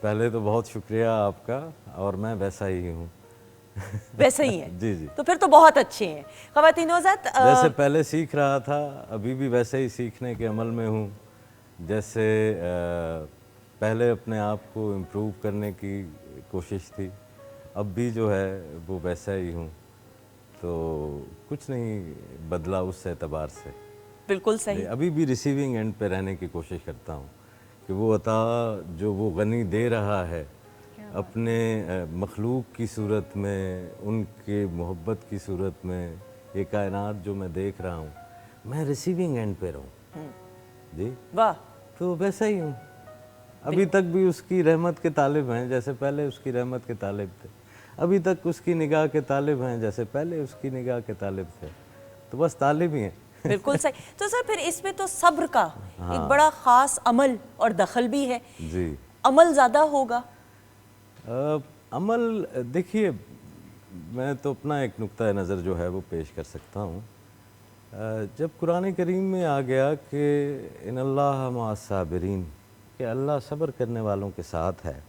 پہلے تو بہت شکریہ آپ کا, اور میں ویسا ہی ہوں. वैसा ही है। जी जी। तो फिर तो बहुत अच्छे हैं। ख़वातीन हज़रात, जैसे पहले सीख रहा था, अभी भी वैसे ही सीखने के अमल में हूँ। जैसे पहले अपने आप को इम्प्रूव करने की कोशिश थी, अब भी जो है वो वैसा ही हूँ। तो कुछ नहीं बदला उस एतबार से। बिल्कुल सही। अभी भी रिसीविंग एंड पे रहने की कोशिश करता हूँ कि वो अता जो वो गनी दे रहा है अपने मखलूक की सूरत में, उनके मोहब्बत की सूरत में, ये कायनात जो मैं देख रहा हूँ, मैं रिसीविंग एंड पे रहूँ। जी वाह। तो वैसा ही हूँ, अभी तक भी उसकी रहमत के तालिब हैं जैसे पहले उसकी रहमत के तालिब थे, अभी तक उसकी निगाह के तालिब हैं जैसे पहले उसकी निगाह के तालिब थे। तो बस तालिब ही हैं। बिल्कुल सही। तो सर फिर इसमें तो सब्र का एक बड़ा ख़ास अमल और दखल भी है। जी। अमल ज़्यादा होगा? अमल देखिए, मैं तो अपना एक नुक्ता नज़र जो है वो पेश कर सकता हूँ। जब कुरान करीम में आ गया कि इन्नल्लाह मअस साबिरीन, कि अल्लाह सब्र करने वालों के साथ है,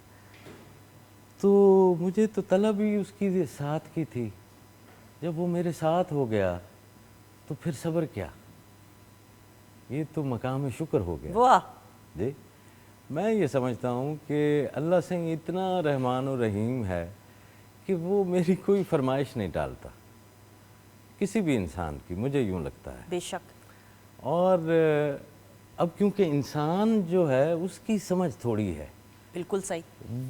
तो मुझे तो तलब ही उसकी साथ की थी। जब वो मेरे साथ हो गया तो फिर सब्र क्या, ये तो मकाम शुक्र हो गया। वाह। जी, मैं ये समझता हूँ कि अल्लाह से इतना रहमान और रहीम है कि वो मेरी कोई फरमाइश नहीं टालता किसी भी इंसान की, मुझे यूँ लगता है। बेशक। और अब क्योंकि इंसान जो है उसकी समझ थोड़ी है, बिल्कुल सही।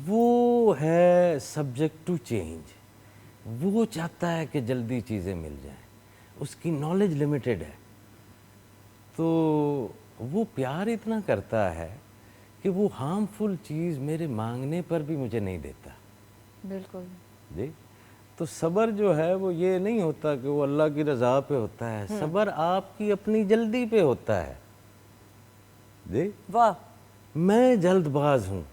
वो है सब्जेक्ट टू चेंज, वो चाहता है कि जल्दी चीज़ें मिल जाएं, उसकी नॉलेज लिमिटेड है। तो वो प्यार इतना करता है कि वो हार्मफुल चीज़ मेरे मांगने पर भी मुझे नहीं देता। बिल्कुल जी। तो सब्र जो है वो ये नहीं होता कि वो अल्लाह की रज़ा पे होता है, सब्र आपकी अपनी जल्दी पे होता है। जी। वाह। मैं जल्दबाज हूँ,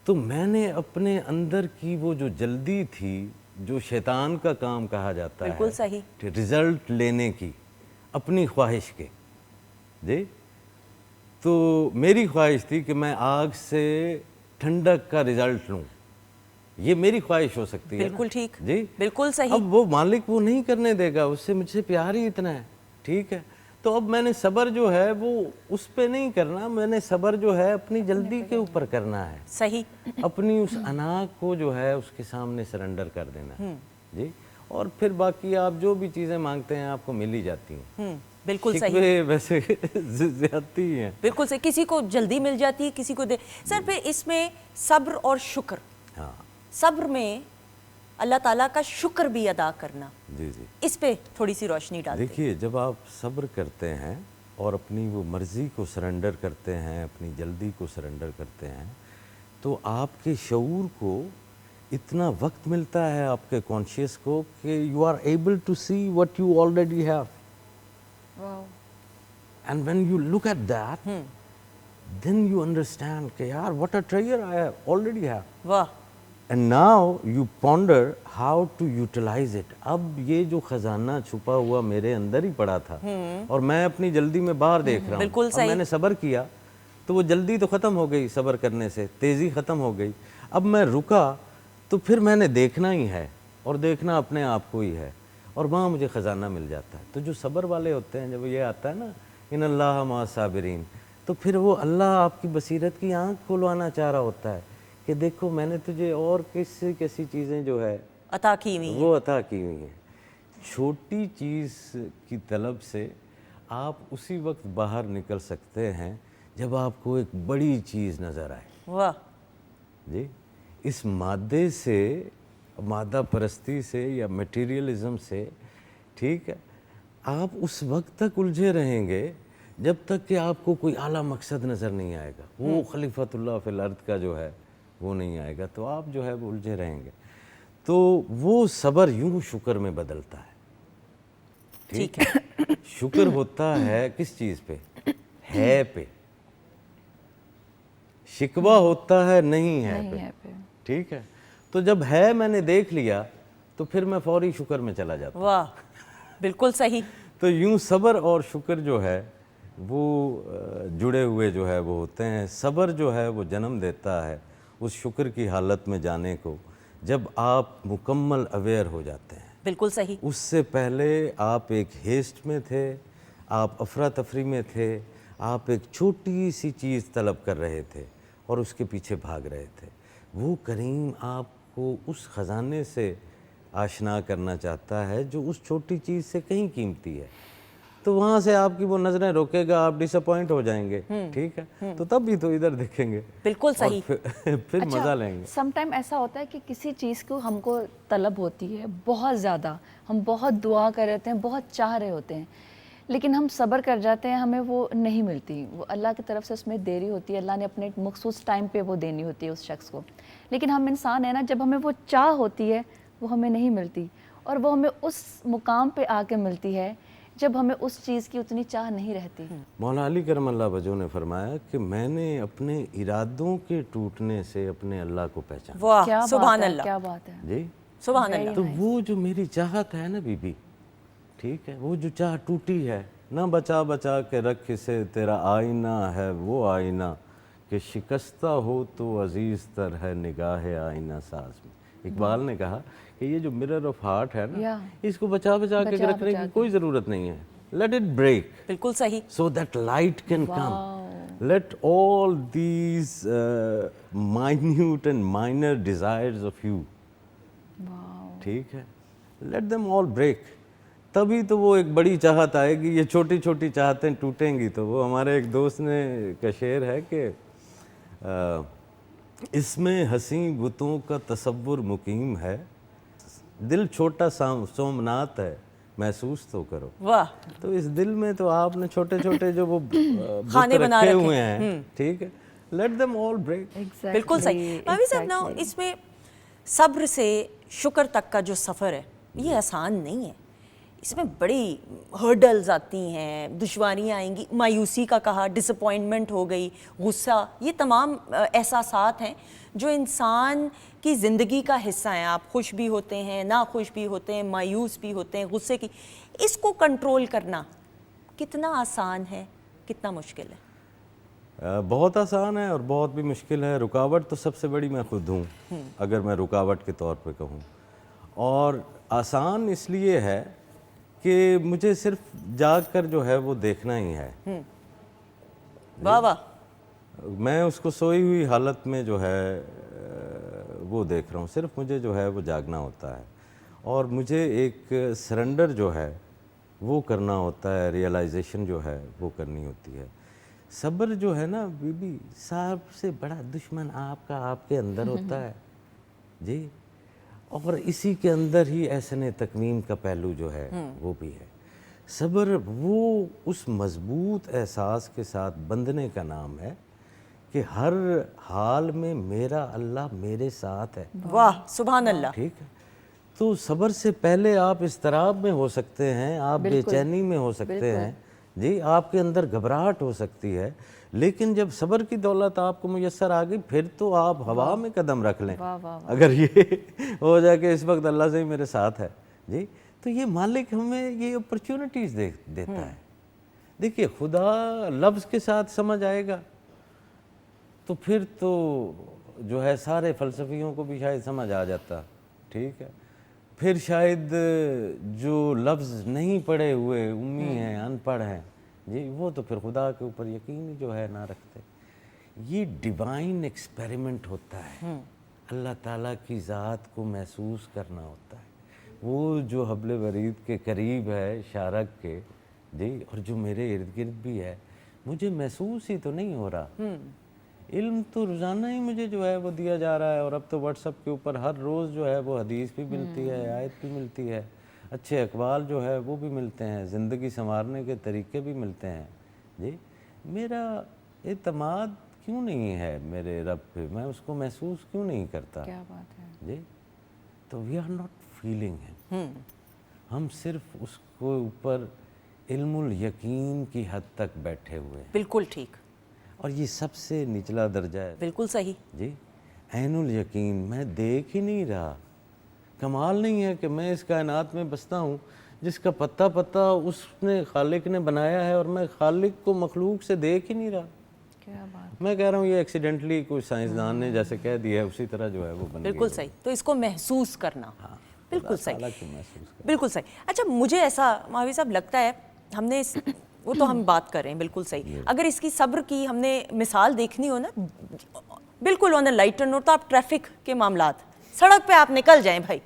तो मैंने अपने अंदर की वो जो जल्दी थी, जो शैतान का काम कहा जाता है, बिल्कुल सही, रिजल्ट लेने की, अपनी ख्वाहिश के। जी। तो मेरी ख्वाहिश थी कि मैं आग से ठंडक का रिजल्ट लूँ, ये मेरी ख्वाहिश हो सकती है। बिल्कुल ठीक। जी बिल्कुल सही। अब वो मालिक वो नहीं करने देगा, उससे मुझसे प्यार ही इतना है। ठीक है, तो अब मैंने सब्र जो है वो उस पे नहीं करना, मैंने सब्र जो है अपनी जल्दी के ऊपर करना है। सही। अपनी उस अना को जो है उसके सामने सरेंडर कर देना है। जी। और फिर बाकी आप जो भी चीज़ें मांगते हैं आपको मिल ही जाती हैं। बिल्कुल सही। शिकवे वैसे ज्यादती हैं। बिल्कुल सही, किसी को जल्दी मिल जाती है, किसी को दे। सर फिर इसमें सब्र और शुक्र, हाँ सब्र में अल्लाह ताला का शुक्र भी अदा करना, जी जी, इस पे थोड़ी सी रोशनी डालते। देखिए जब आप सब्र करते हैं और अपनी वो मर्ज़ी को सरेंडर करते हैं, अपनी जल्दी को सरेंडर करते हैं, तो आपके शऊर को इतना वक्त मिलता है, आपके कॉन्शियस को, कि you are able to see what you already have. And when you look at that, then you understand कि यार what a treasure I already have. वाह। And now you ponder how to utilize it. अब ये जो खजाना छुपा हुआ मेरे अंदर ही पड़ा था और मैं अपनी जल्दी में बाहर देख रहा हूँ। बिल्कुल सही। अब मैंने सब्र किया तो वो जल्दी तो ख़त्म हो गई, सब्र करने से तेज़ी ख़त्म हो गई। अब मैं रुका तो फिर मैंने देखना ही है, और देखना अपने आप को ही है, और वहाँ मुझे ख़जाना मिल जाता है। तो जो सब्र वाले होते हैं, जब ये आता है ना इन्नल्लाह मअस साबिरीन, तो फिर वो अल्लाह आपकी बसीरत की आँख खुलवाना चाह रहा होता है कि देखो मैंने तुझे और कैसी कैसी चीज़ें जो है अता की हुई वो अता की हुई हैं। छोटी चीज़ की तलब से आप उसी वक्त बाहर निकल सकते हैं जब आपको एक बड़ी चीज़ नज़र आए। वाह। जी। इस मादे से, मादा परस्ती से या मटेरियलिज्म से, ठीक है, आप उस वक्त तक उलझे रहेंगे जब तक कि आपको कोई आला मकसद नज़र नहीं आएगा, वो खलीफतुल्लाह फिल अर्द का जो है वो नहीं आएगा, तो आप जो है वो उलझे रहेंगे। तो वो सब्र यूं शुक्र में बदलता है। ठीक है। शुक्र होता है किस चीज़ पे? है पे। शिकवा होता है नहीं है पे। ठीक है, तो जब है मैंने देख लिया तो फिर मैं फौरी शुक्र में चला जाता हूँ। वाह, बिल्कुल सही। तो यूं सब्र और शुक्र जो है वो जुड़े हुए जो है वो होते हैं। सब्र जो है वो जन्म देता है उस शुक्र की हालत में जाने को, جب آپ مکمل اویئر ہو جاتے ہیں. بالکل صحیح. اس سے پہلے آپ ایک ہیسٹ میں تھے, آپ افراتفری میں تھے, آپ ایک چھوٹی سی چیز طلب کر رہے تھے اور اس کے پیچھے بھاگ رہے تھے. وہ کریم آپ کو اس خزانے سے آشنا کرنا چاہتا ہے جو اس چھوٹی چیز سے کہیں قیمتی ہے. تو وہاں سے آپ کی وہ نظریں روکے گا, آپ ڈس اپوائنٹ ہو جائیں گے, ٹھیک ہے, تو تب بھی تو ادھر دیکھیں گے. بالکل صحیح. پھر مزہ لیں گے. سم ٹائم ایسا ہوتا ہے کہ کسی چیز کو ہم کو طلب ہوتی ہے بہت زیادہ, ہم بہت دعا کر رہے ہوتے ہیں, بہت چاہ رہے ہوتے ہیں, لیکن ہم صبر کر جاتے ہیں, ہمیں وہ نہیں ملتی. وہ اللہ کی طرف سے اس میں دیری ہوتی ہے, اللہ نے اپنے مخصوص ٹائم پہ وہ دینی ہوتی ہے اس شخص کو. لیکن ہم انسان ہیں نا, جب ہمیں وہ چاہ ہوتی ہے وہ ہمیں نہیں ملتی, اور وہ ہمیں اس مقام پہ آ کے ملتی ہے جب ہمیں اس چیز کی اتنی چاہ نہیں رہتی. مولا علی کرم اللہ وجہ نے فرمایا کہ میں نے اپنے ارادوں کے ٹوٹنے سے اپنے اللہ کو پہچانا. واہ سبحان اللہ. کیا بات ہے. جی سبحان اللہ. تو وہ جو میری چاہت ہے نا بی بی, ٹھیک ہے, وہ جو چاہ ٹوٹی ہے, نہ بچا بچا کے رکھ سے تیرا آئینہ ہے وہ آئینہ کہ شکستہ ہو تو عزیز تر ہے نگاہ آئینہ ساز میں. اقبال نے کہا کہ یہ جو مرر آف ہارٹ ہے نا, اس کو بچا بچا کے رکھنے کی کوئی ضرورت نہیں ہے. Late it break. بالکل صحیح. So that light can come. Let all these minute and minor desires of you, ٹھیک ہے, لیٹ دیم آل بریک. تبھی تو وہ ایک بڑی چاہت آئے گی. یہ چھوٹی چھوٹی چاہتیں ٹوٹیں گی. تو وہ ہمارے ایک دوست نے کا شعر ہے کہ اس میں حسین بتوں کا تصور مقیم ہے, دل چھوٹا سومنات ہے محسوس تو کرو. واہ. تو اس دل میں تو آپ نے چھوٹے چھوٹے جو وہ کھانے رکھے ہوئے ہیں, ٹھیک ہے, لیٹ دیم آل بریک. بالکل صحیح. مامی صاحب نا, اس میں صبر سے شکر تک کا جو سفر ہے یہ آسان نہیں ہے. اس میں بڑی ہرڈلز آتی ہیں, دشواریاں آئیں گی, مایوسی کا کہا, ڈس اپوائنٹمنٹ ہو گئی, غصہ, یہ تمام احساسات ہیں جو انسان کی زندگی کا حصہ ہیں. آپ خوش بھی ہوتے ہیں, ناخوش بھی ہوتے ہیں, مایوس بھی ہوتے ہیں, غصے کی. اس کو کنٹرول کرنا کتنا آسان ہے, کتنا مشکل ہے؟ بہت آسان ہے اور بہت بھی مشکل ہے. رکاوٹ تو سب سے بڑی میں خود ہوں, اگر میں رکاوٹ کے طور پہ کہوں. اور آسان اس لیے ہے کہ مجھے صرف جاگ کر جو ہے وہ دیکھنا ہی ہے. واہ واہ. میں اس کو سوئی ہوئی حالت میں جو ہے وہ دیکھ رہا ہوں. صرف مجھے جو ہے وہ جاگنا ہوتا ہے, اور مجھے ایک سرنڈر جو ہے وہ کرنا ہوتا ہے, ریئلائزیشن جو ہے وہ کرنی ہوتی ہے. صبر جو ہے نا بی بی, سب سے بڑا دشمن آپ کا آپ کے اندر ہوتا ہے جی, اور اسی کے اندر ہی احسن تکوین کا پہلو جو ہے وہ بھی ہے. صبر وہ اس مضبوط احساس کے ساتھ بندھنے کا نام ہے کہ ہر حال میں میرا اللہ میرے ساتھ ہے. واہ سبحان اللہ. ٹھیک ہے, تو صبر سے پہلے آپ اضطراب میں ہو سکتے ہیں, آپ بے چینی میں ہو سکتے ہیں جی, آپ کے اندر گھبراہٹ ہو سکتی ہے, لیکن جب صبر کی دولت آپ کو میسر آ گئی پھر تو آپ ہوا میں قدم رکھ لیں. اگر یہ ہو جائے کہ اس وقت اللہ سے ہی میرے ساتھ ہے جی, تو یہ مالک ہمیں یہ اپرچونٹیز دیتا ہے. دیکھیے خدا لفظ کے ساتھ سمجھ آئے گا تو پھر تو جو ہے سارے فلسفیوں کو بھی شاید سمجھ آ جاتا, ٹھیک ہے. پھر شاید جو لفظ نہیں پڑھے ہوئے, امی ہیں, ان پڑھ ہیں جی, وہ تو پھر خدا کے اوپر یقین جو ہے نہ رکھتے. یہ ڈیوائن ایکسپیریمنٹ ہوتا ہے, اللہ تعالیٰ کی ذات کو محسوس کرنا ہوتا ہے. وہ جو حبل ورید کے قریب ہے شارک کے جی, اور جو میرے ارد گرد بھی ہے, مجھے محسوس ہی تو نہیں ہو رہا. علم تو روزانہ ہی مجھے جو ہے وہ دیا جا رہا ہے, اور اب تو واٹس ایپ کے اوپر ہر روز جو ہے وہ حدیث بھی ملتی ہے, آیت بھی ملتی ہے, اچھے اقوال جو ہے وہ بھی ملتے ہیں, زندگی سنوارنے کے طریقے بھی ملتے ہیں جی. میرا اعتماد کیوں نہیں ہے میرے رب پہ, میں اس کو محسوس کیوں نہیں کرتا؟ کیا بات ہے جی. تو وی آر ناٹ فیلنگ ہے, ہم صرف اس کو اوپر علم الیقین کی حد تک بیٹھے ہوئے ہیں. بالکل ٹھیک. اور یہ سب سے نچلا درجہ ہے. بالکل صحیح جی. عین الیقین, میں دیکھ ہی نہیں رہا. کمال نہیں ہے کہ میں اس کائنات میں بستا ہوں جس کا پتہ اس نے خالق نے بنایا ہے, اور میں خالق کو مخلوق سے دیکھ ہی نہیں رہا. मैं कह रहा हूँ ये एक्सीडेंटली कोई साइंसदान ने जैसे कह दिया है उसी तरह जो है वो बन गई बिल्कुल है। सही, तो इसको महसूस करना, बिल्कुल सही, हालांकि महसूस कर बिल्कुल सही। अच्छा, मुझे ऐसा महावीर साहब लगता है, हमने वो तो हम बात कर रहे हैं, बिल्कुल सही, अगर इसकी सब्र की हमने मिसाल देखनी हो ना, बिल्कुल ऑन अ लाइटर नोट, तो आप ट्रैफिक के मामलात, सड़क पे आप निकल जाएं भाई,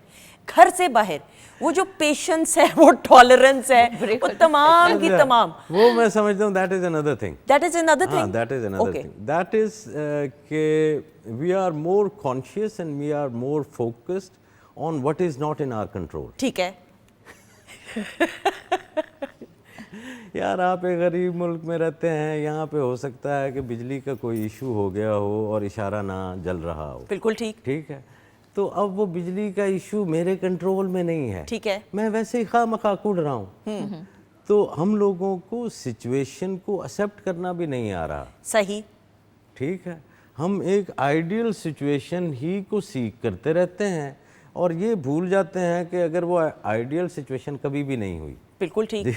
घर से बाहर, वो जो पेशेंस है, वो टॉलरेंस है, वो तमाम की तमाम, वो मैं समझता हूँ that is another thing. That is another thing, that is another thing, that is कि we are more conscious and we are more focused on what is not in our control. ठीक है। यार आप एक गरीब मुल्क में रहते हैं, यहाँ पे हो सकता है कि बिजली का कोई इशू हो गया हो और इशारा ना जल रहा हो, बिल्कुल ठीक, ठीक है, तो अब वो बिजली का इशू मेरे कंट्रोल में नहीं है, ठीक है, मैं वैसे ही खामखा कूद रहा हूँ, तो हम लोगों को सिचुएशन को एक्सेप्ट करना भी नहीं आ रहा, सही, ठीक है, हम एक आइडियल सिचुएशन ही को सीख करते रहते हैं और ये भूल जाते हैं कि अगर वो आइडियल सिचुएशन कभी भी नहीं हुई, बिल्कुल ठीक,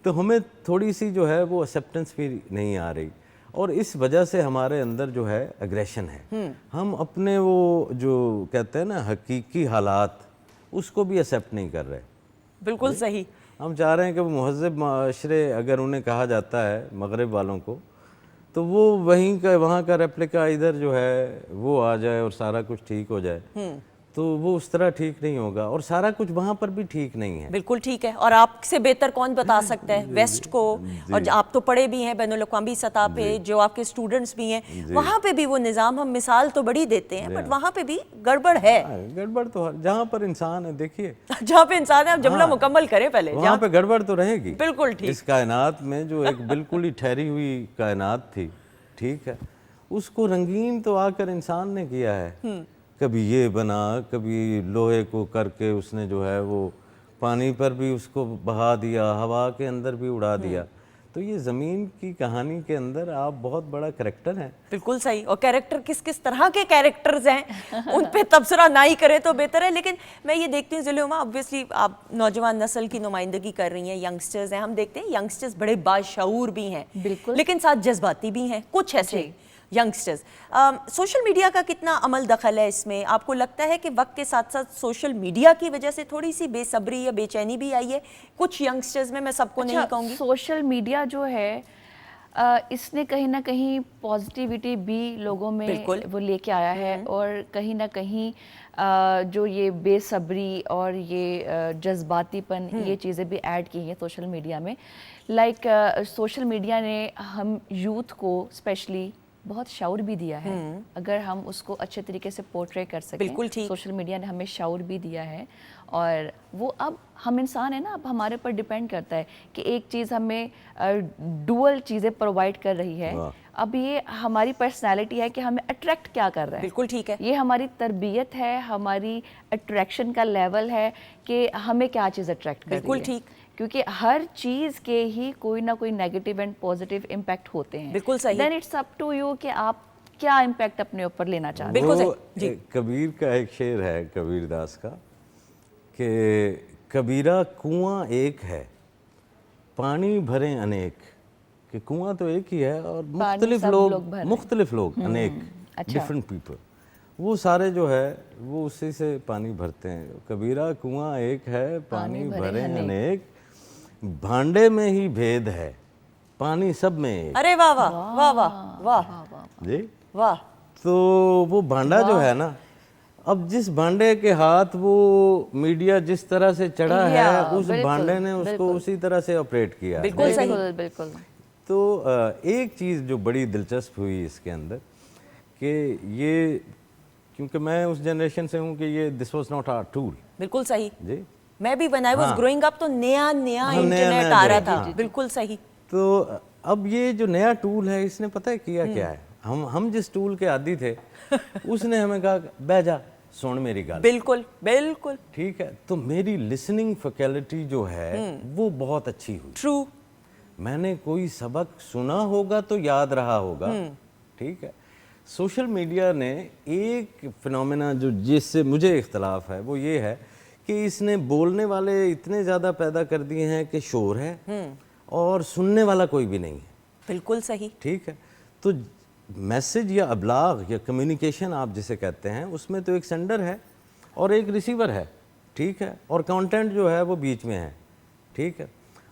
तो हमें थोड़ी सी जो है वो एक्सेप्टेंस भी नहीं आ रही और इस वजह से हमारे अंदर जो है एग्रेशन है, हम अपने वो जो कहते हैं ना हकीकी हालात उसको भी एक्सेप्ट नहीं कर रहे। बिल्कुल सही, हम चाह रहे हैं कि वो महज़ब माशरे अगर उन्हें कहा जाता है मगरब वालों को, तो वो वहीं का वहाँ का रेप्लिका इधर जो है वो आ जाए और सारा कुछ ठीक हो जाए, तो वो उस तरह ठीक नहीं होगा और सारा कुछ वहाँ पर भी ठीक नहीं है। बिल्कुल ठीक है, और आपसे बेहतर कौन बता सकता है वेस्ट को, और आप तो पढ़े भी हैं बैनुल अक़वामी सतह पे, जो आपके स्टूडेंट्स भी हैं, वहाँ पे भी वो निज़ाम, हम मिसाल तो बड़ी देते हैं बट वहाँ पे भी गड़बड़ है। गड़बड़ तो जहाँ पर इंसान है, देखिए जहाँ पे इंसान है, आप जुमला मुकम्मल करें पहले, वहाँ पे गड़बड़ तो रहेगी। बिल्कुल ठीक, इस कायनात में जो एक बिल्कुल ही ठहरी हुई कायनात थी, ठीक है, उसको रंगीन तो आकर इंसान ने किया है, कभी ये बना, कभी लोहे को करके उसने जो है वो पानी पर भी उसको बहा दिया, हवा के अंदर भी उड़ा दिया, तो ये ज़मीन की कहानी के अंदर आप बहुत बड़ा कैरेक्टर हैं। बिल्कुल सही, और कैरेक्टर किस किस तरह के कैरेक्टर्स हैं उन पे तबसरा ना ही करें तो बेहतर है। लेकिन मैं ये देखती हूँ ज़िले-उमा, ऑब्वियसली आप नौजवान नस्ल की नुमाइंदगी कर रही हैं, यंगस्टर्स हैं, हम देखते हैं यंगस्टर्स बड़े बाशऊर भी हैं, बिल्कुल, लेकिन साथ जज्बाती भी हैं, कुछ ऐसे यंगस्टर्स। सोशल मीडिया का कितना अमल दखल है इसमें? आपको लगता है कि वक्त के साथ साथ सोशल मीडिया की वजह से थोड़ी सी बेसब्री या बेचैनी भी आई है कुछ यंगस्टर्स में? मैं सबको नहीं कहूँगी। सोशल मीडिया जो है इसने कहीं ना कहीं पॉजिटिविटी भी लोगों में वो लेके आया है, और कहीं ना कहीं जो ये बेसब्री और ये जज्बातीपन, ये चीज़ें भी ऐड की हैं सोशल मीडिया में। लाइक सोशल मीडिया ने हम यूथ को स्पेशली बहुत शऊर भी दिया है, अगर हम उसको अच्छे तरीके से पोर्ट्रे कर सकें। बिल्कुल ठीक, सोशल मीडिया ने हमें शऊर भी दिया है, और वो अब हम इंसान है ना, अब हमारे पर डिपेंड करता है कि एक चीज़ हमें डुअल चीज़ें प्रोवाइड कर रही है। अब ये हमारी पर्सनालिटी है कि हमें अट्रैक्ट क्या कर रहा है। बिल्कुल ठीक है, ये हमारी तरबियत है, हमारी अट्रैक्शन का लेवल है कि हमें क्या चीज़ अट्रैक्ट कर रही है। बिल्कुल ठीक, क्योंकि हर चीज़ के ही कोई ना कोई नेगेटिव एंड पॉजिटिव इम्पैक्ट होते हैं। बिल्कुल सही, then it's up to you कि आप क्या इम्पैक्ट अपने ऊपर लेना चाहते हैं। बिल्कुल वो सही। कबीर का एक शेर है, कबीर दास का, कि कबीरा कुआं एक है पानी भरे अनेक, कि कुआं तो एक ही है और मुख्तलिफ लोग अनेक, डिफरेंट पीपल, वो सारे जो है वो उसी से पानी भरते हैं। कबीरा कुआं एक है पानी भरे अनेक, भांडे में ही भेद है पानी सब में एक। अरे वाह वाह वाह वाह वाह जी वाह। तो वो भांडा जो है ना, अब जिस भांडे के हाथ वो मीडिया जिस तरह से चढ़ा है, उस भांडे ने उसको उसी तरह से ऑपरेट किया। बिल्कुल सही, बिल्कुल। तो एक चीज़ जो बड़ी दिलचस्प हुई इसके अंदर कि ये, क्योंकि मैं उस जनरेशन से हूँ कि ये this was not our tool. बिल्कुल सही, जी, मैं भी बनाई वाज ग्रोइंग अप तो नया नया इंटरनेट आ रहा था। बिल्कुल सही। तो अब ये जो नया टूल है, इसने पता है किया क्या है, हम जिस टूल के आदी थे उसने हमें कहा बह जा सुन मेरी गल। बिल्कुल बिल्कुल ठीक है, तो मेरी लिसनिंग फैकल्टी जो है वो बहुत अच्छी हुई। ट्रू, मैंने कोई सबक सुना होगा तो याद रहा होगा। ठीक है, सोशल मीडिया ने एक फिनोमेना जो जिससे मुझे इख्तलाफ है वो ये है कि इसने बोलने वाले इतने ज़्यादा पैदा कर दिए हैं कि शोर है और सुनने वाला कोई भी नहीं है। बिल्कुल सही। ठीक है, تو میسج یا ابلاغ یا کمیونیکیشن آپ جسے کہتے ہیں اس میں تو ایک سینڈر ہے اور ایک ریسیور ہے, ٹھیک ہے, اور کانٹینٹ جو ہے وہ بیچ میں ہے, ٹھیک ہے.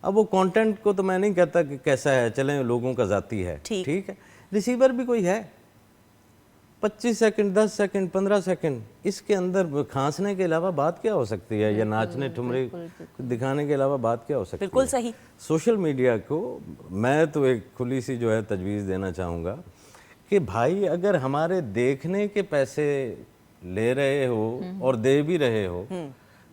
اب وہ کانٹینٹ کو تو میں نہیں کہتا کہ کیسا ہے, چلیں لوگوں کا ذاتی ہے, ٹھیک ہے. ریسیور بھی کوئی ہے, 25 سیکنڈ 10 سیکنڈ 15 سیکنڈ, اس کے اندر کھانسنے کے علاوہ بات کیا ہو سکتی ہے, یا ناچنے ٹھمرے دکھانے کے علاوہ بات کیا ہو سکتی ہے. بالکل صحیح. سوشل میڈیا کو میں تو ایک کھلی سی جو ہے تجویز دینا چاہوں گا کہ بھائی اگر ہمارے دیکھنے کے پیسے لے رہے ہو اور دے بھی رہے ہو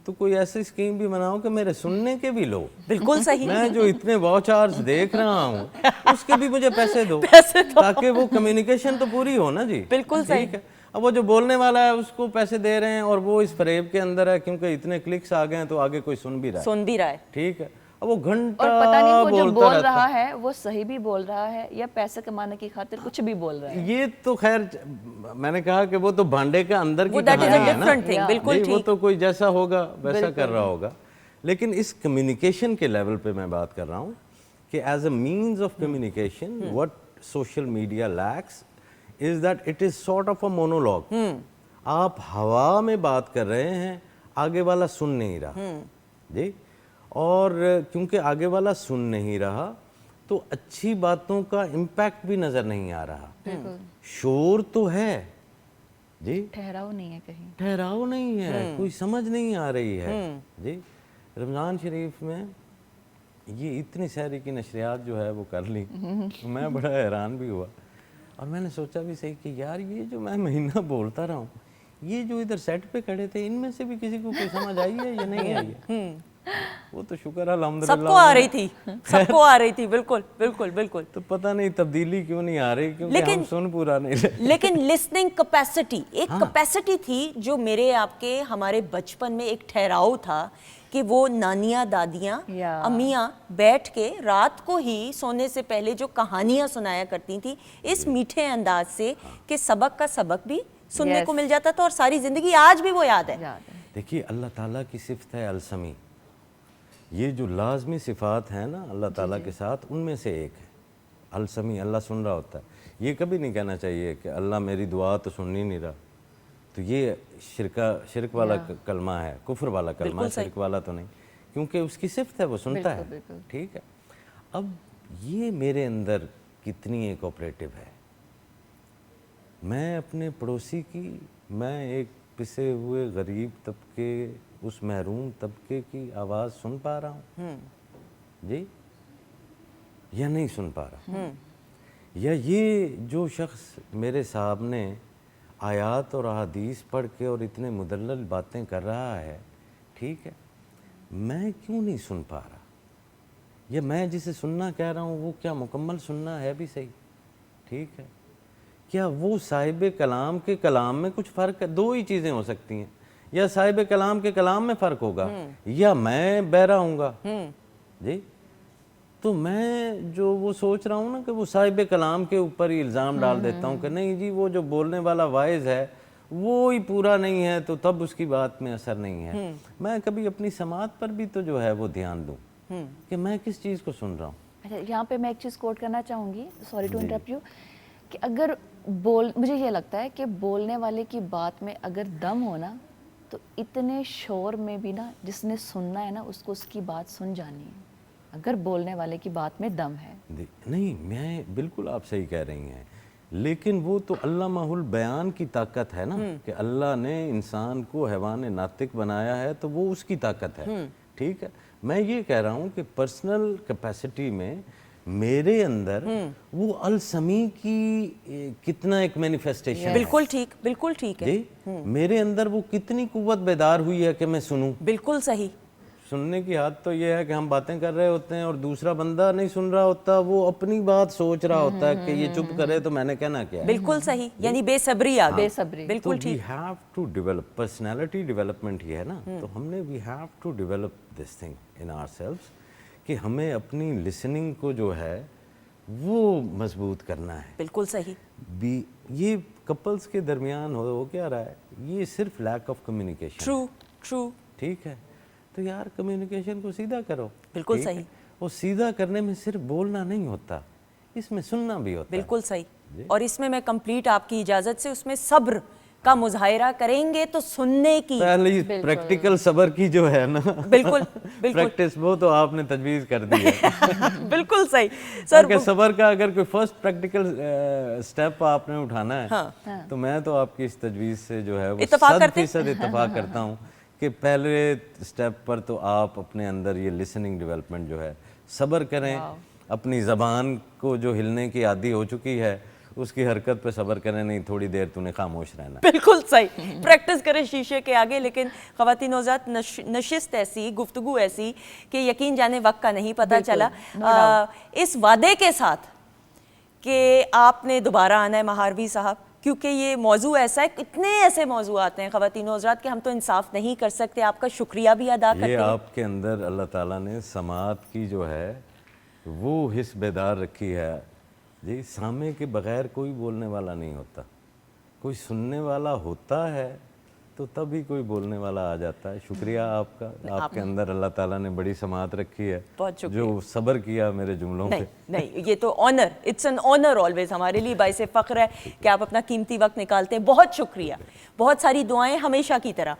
تو کوئی ایسی اسکیم بھی بناؤ کہ میرے سننے کے بھی لو. بالکل صحیح. میں جو اتنے واچ آورز دیکھ رہا ہوں اس کے بھی مجھے پیسے دو تاکہ وہ کمیونیکیشن تو پوری ہو نا جی. بالکل صحیح. اب وہ جو بولنے والا ہے اس کو پیسے دے رہے ہیں اور وہ اس فریب کے اندر ہے کیونکہ اتنے کلکس آ گئے ہیں تو آگے کوئی سن بھی رہا ہے, ٹھیک ہے. اب وہ گھنٹہ اور پتہ نہیں وہ جو بول رہتا رہا ہے وہ صحیح بھی بول رہا ہے یا پیسے کمانے کی خاطر کچھ بھی بول رہا ہے. یہ تو خیر میں نے کہا کہ وہ تو بھانڈے کا اندر کی that is a کہانی ہے different thing. نا, بالکل وہ تو کوئی جیسا ہوگا ویسا کر رہا ہوگا. لیکن اس کمیونیکیشن کے لیول پہ میں بات کر رہا ہوں کہ as a means of communication what social media lacks is that it is sort of a monologue. آپ ہوا میں بات کر رہے ہیں, آگے والا سن نہیں رہا جی, اور کیونکہ آگے والا سن نہیں رہا تو اچھی باتوں کا امپیکٹ بھی نظر نہیں آ رہا. شور تو ہے جی, ٹھہراؤ نہیں ہے, کہیں ٹھہراؤ نہیں ہے, کوئی سمجھ نہیں آ رہی ہے جی. رمضان شریف میں یہ اتنی سحری کی نشریات جو ہے وہ کر لی, میں بڑا حیران بھی ہوا اور میں نے سوچا بھی صحیح کہ یار یہ جو میں مہینہ بولتا رہا ہوں, یہ جو ادھر سیٹ پہ کھڑے تھے ان میں سے بھی کسی کو کوئی سمجھ آئی ہے یا نہیں آئی ہے. وہ تو شکر الحمدللہ سب کو آ رہی تھی, سب کو آ رہی تھی. بالکل بالکل بالکل. تو پتہ نہیں تبدیلی کیوں نہیں آ رہی, کیونکہ ہم سن پورا نہیں رہے. لیکن لسننگ کیپیسٹی, ایک کیپیسٹی تھی جو میرے آپ کے ہمارے بچپن میں ایک ٹھہراؤ تھا کہ وہ نانیاں دادیاں امیاں بیٹھ کے رات کو ہی سونے سے پہلے جو کہانیاں سنایا کرتی تھیں اس میٹھے انداز سے کہ سبق کا سبق بھی سننے کو مل جاتا تھا اور ساری زندگی آج بھی وہ یاد ہے. دیکھیے اللہ تعالیٰ کی صفت ہے السمی, یہ جو لازمی صفات ہیں نا اللہ تعالیٰ کے ساتھ ان میں سے ایک ہے السمی. اللہ سن رہا ہوتا ہے. یہ کبھی نہیں کہنا چاہیے کہ اللہ میری دعا تو سن ہی نہیں رہا, تو یہ شرک والا کلمہ ہے, کفر والا کلمہ ہے, شرک والا تو نہیں, کیونکہ اس کی صفت ہے وہ سنتا ہے, ٹھیک ہے. اب یہ میرے اندر کتنی ایک آپریٹو ہے. میں اپنے پڑوسی کی, میں ایک پسے ہوئے غریب طبقے اس محروم طبقے کی آواز سن پا رہا ہوں جی, یا نہیں سن پا رہا, یا یہ جو شخص میرے سامنے آیات اور احادیث پڑھ کے اور اتنے مدلل باتیں کر رہا ہے, ٹھیک ہے, میں کیوں نہیں سن پا رہا, یا میں جسے سننا کہہ رہا ہوں وہ کیا مکمل سننا ہے بھی صحیح, ٹھیک ہے, کیا وہ صاحب کلام کے کلام میں کچھ فرق ہے. دو ہی چیزیں ہو سکتی ہیں, یا صاحب کلام کے کلام میں فرق ہوگا یا میں بہرا ہوں گا جی. تو میں جو وہ سوچ رہا ہوں نا کہ وہ صاحب کلام کے اوپر ہی الزام ڈال دیتا ہوں کہ نہیں جی وہ جو بولنے والا واعظ ہے وہ ہی پورا نہیں ہے تو تب اس کی بات میں اثر نہیں ہے. میں کبھی اپنی سماعت پر بھی تو جو ہے وہ دھیان دوں کہ میں کس چیز کو سن رہا ہوں. اچھا, یہاں پہ میں ایک چیز کوٹ کرنا چاہوں گی, سوری ٹو انٹرپٹ یو, کہ اگر مجھے یہ لگتا ہے کہ بولنے والے کی بات میں اگر دم ہونا تو اتنے شور میں بھی نا جس نے سننا ہے نا اس کو اس کی بات سن جانی ہے, اگر بولنے والے کی بات میں دم ہے. نہیں, میں بالکل آپ صحیح کہہ رہی ہیں, لیکن وہ تو علامہ البیان کی طاقت ہے نا کہ اللہ نے انسان کو حیوان ناطق بنایا ہے تو وہ اس کی طاقت ہے, ٹھیک ہے. میں یہ کہہ رہا ہوں کہ پرسنل کیپیسٹی میں میرے اندر وہ السمی کی کتنا ایک مینیفیسٹیشن ہے. بالکل ٹھیک, بالکل ٹھیک ہے جی, میرے اندر وہ کتنی قوت بیدار ہوئی ہے کہ میں سنوں. بالکل صحیح. سننے کی حد تو یہ ہے کہ ہم باتیں کر رہے ہوتے ہیں اور دوسرا بندہ نہیں سن رہا ہوتا, وہ اپنی بات سوچ رہا ہوتا ہے کہ یہ چپ کرے تو میں نے کہنا کیا ہے. بالکل صحیح, یعنی بے صبری آ گئی. بے صبری. بالکل ٹھیک. we have to develop personality development ہی ہے نا, تو ہم نے we have to develop this thing in ourselves کہ ہمیں اپنی listening کو جو ہے وہ مضبوط کرنا ہے. بالکل صحیح. یہ کپلز کے درمیان ہو کیا رہا ہے, یہ صرف لیک آف کمیونیکیشن. ٹرو. ٹھیک ہے, تو یار کمیونیکیشن کو سیدھا کرو. بالکل صحیح. وہ سیدھا کرنے میں صرف بولنا نہیں ہوتا, اس میں سننا بھی ہوتا ہے. بالکل صحیح. اور اس میں کمپلیٹ آپ کی اجازت سے اس میں صبر کا مظاہرہ کریں گے تو سننے کی پہلی پریکٹیکل صبر کی جو ہے نا بالکل پریکٹس وہ تو آپ نے تجویز کر دی ہے بالکل صحیح سر. کہ صبر کا اگر کوئی فرسٹ پریکٹیکل سٹیپ آپ نے اٹھانا ہے تو میں تو آپ کی اس تجویز سے جو ہے وہ 100% اتفاق کرتا ہوں کہ پہلے سٹیپ پر تو آپ اپنے اندر یہ لسننگ ڈیولپمنٹ جو ہے صبر کریں. اپنی زبان کو جو ہلنے کی عادی ہو چکی ہے اس کی حرکت پہ صبر کریں, نہیں تھوڑی دیر تو نے خاموش رہنا. بالکل صحیح, پریکٹس کریں شیشے کے آگے. لیکن خواتین حضرات نشست ایسی, گفتگو ایسی کہ یقین جانے وقت کا نہیں پتہ چلا. اس وعدے کے ساتھ کہ آپ نے دوبارہ آنا ہے مہاروی صاحب, کیونکہ یہ موضوع ایسا ہے, اتنے ایسے موضوعات ہیں خواتین حضرات کہ ہم تو انصاف نہیں کر سکتے. آپ کا شکریہ بھی ادا کرتے ہیں. یہ آپ کے اندر اللہ تعالیٰ نے سماعت کی جو ہے وہ حس بیدار رکھی ہے جی. سامع کے بغیر کوئی بولنے والا نہیں ہوتا, کوئی سننے والا ہوتا ہے تو تبھی کوئی بولنے والا آ جاتا ہے. شکریہ آپ کا, آپ کے اندر اللہ تعالیٰ نے بڑی سماعت رکھی ہے, جو صبر کیا میرے جملوں پہ. نہیں, یہ تو honour, it's an honour always, ہمارے لیے باعث فخر ہے کہ آپ اپنا قیمتی وقت نکالتے ہیں. بہت شکریہ, بہت ساری دعائیں ہمیشہ کی طرح.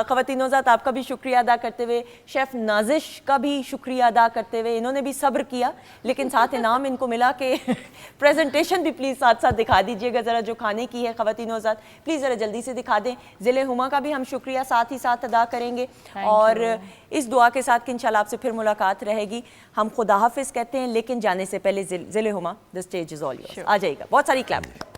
خواتین حضرات آپ کا بھی شکریہ ادا کرتے ہوئے, شیف نازش کا بھی شکریہ ادا کرتے ہوئے, انہوں نے بھی صبر کیا لیکن ساتھ انعام ان کو ملا کہ پریزنٹیشن بھی پلیز ساتھ ساتھ دکھا دیجئے گا ذرا, جو کھانے کی ہے. خواتین حضرات پلیز ذرا جلدی سے دکھا دیں. ضلع ہما کا بھی ہم شکریہ ساتھ ہی ساتھ ادا کریں گے, اور اس دعا کے ساتھ کہ انشاءاللہ آپ سے پھر ملاقات رہے گی. ہم خدا حافظ کہتے ہیں, لیکن جانے سے پہلے ضلع ہما, the stage is all yours. آ جائے گا, بہت ساری کلیپ.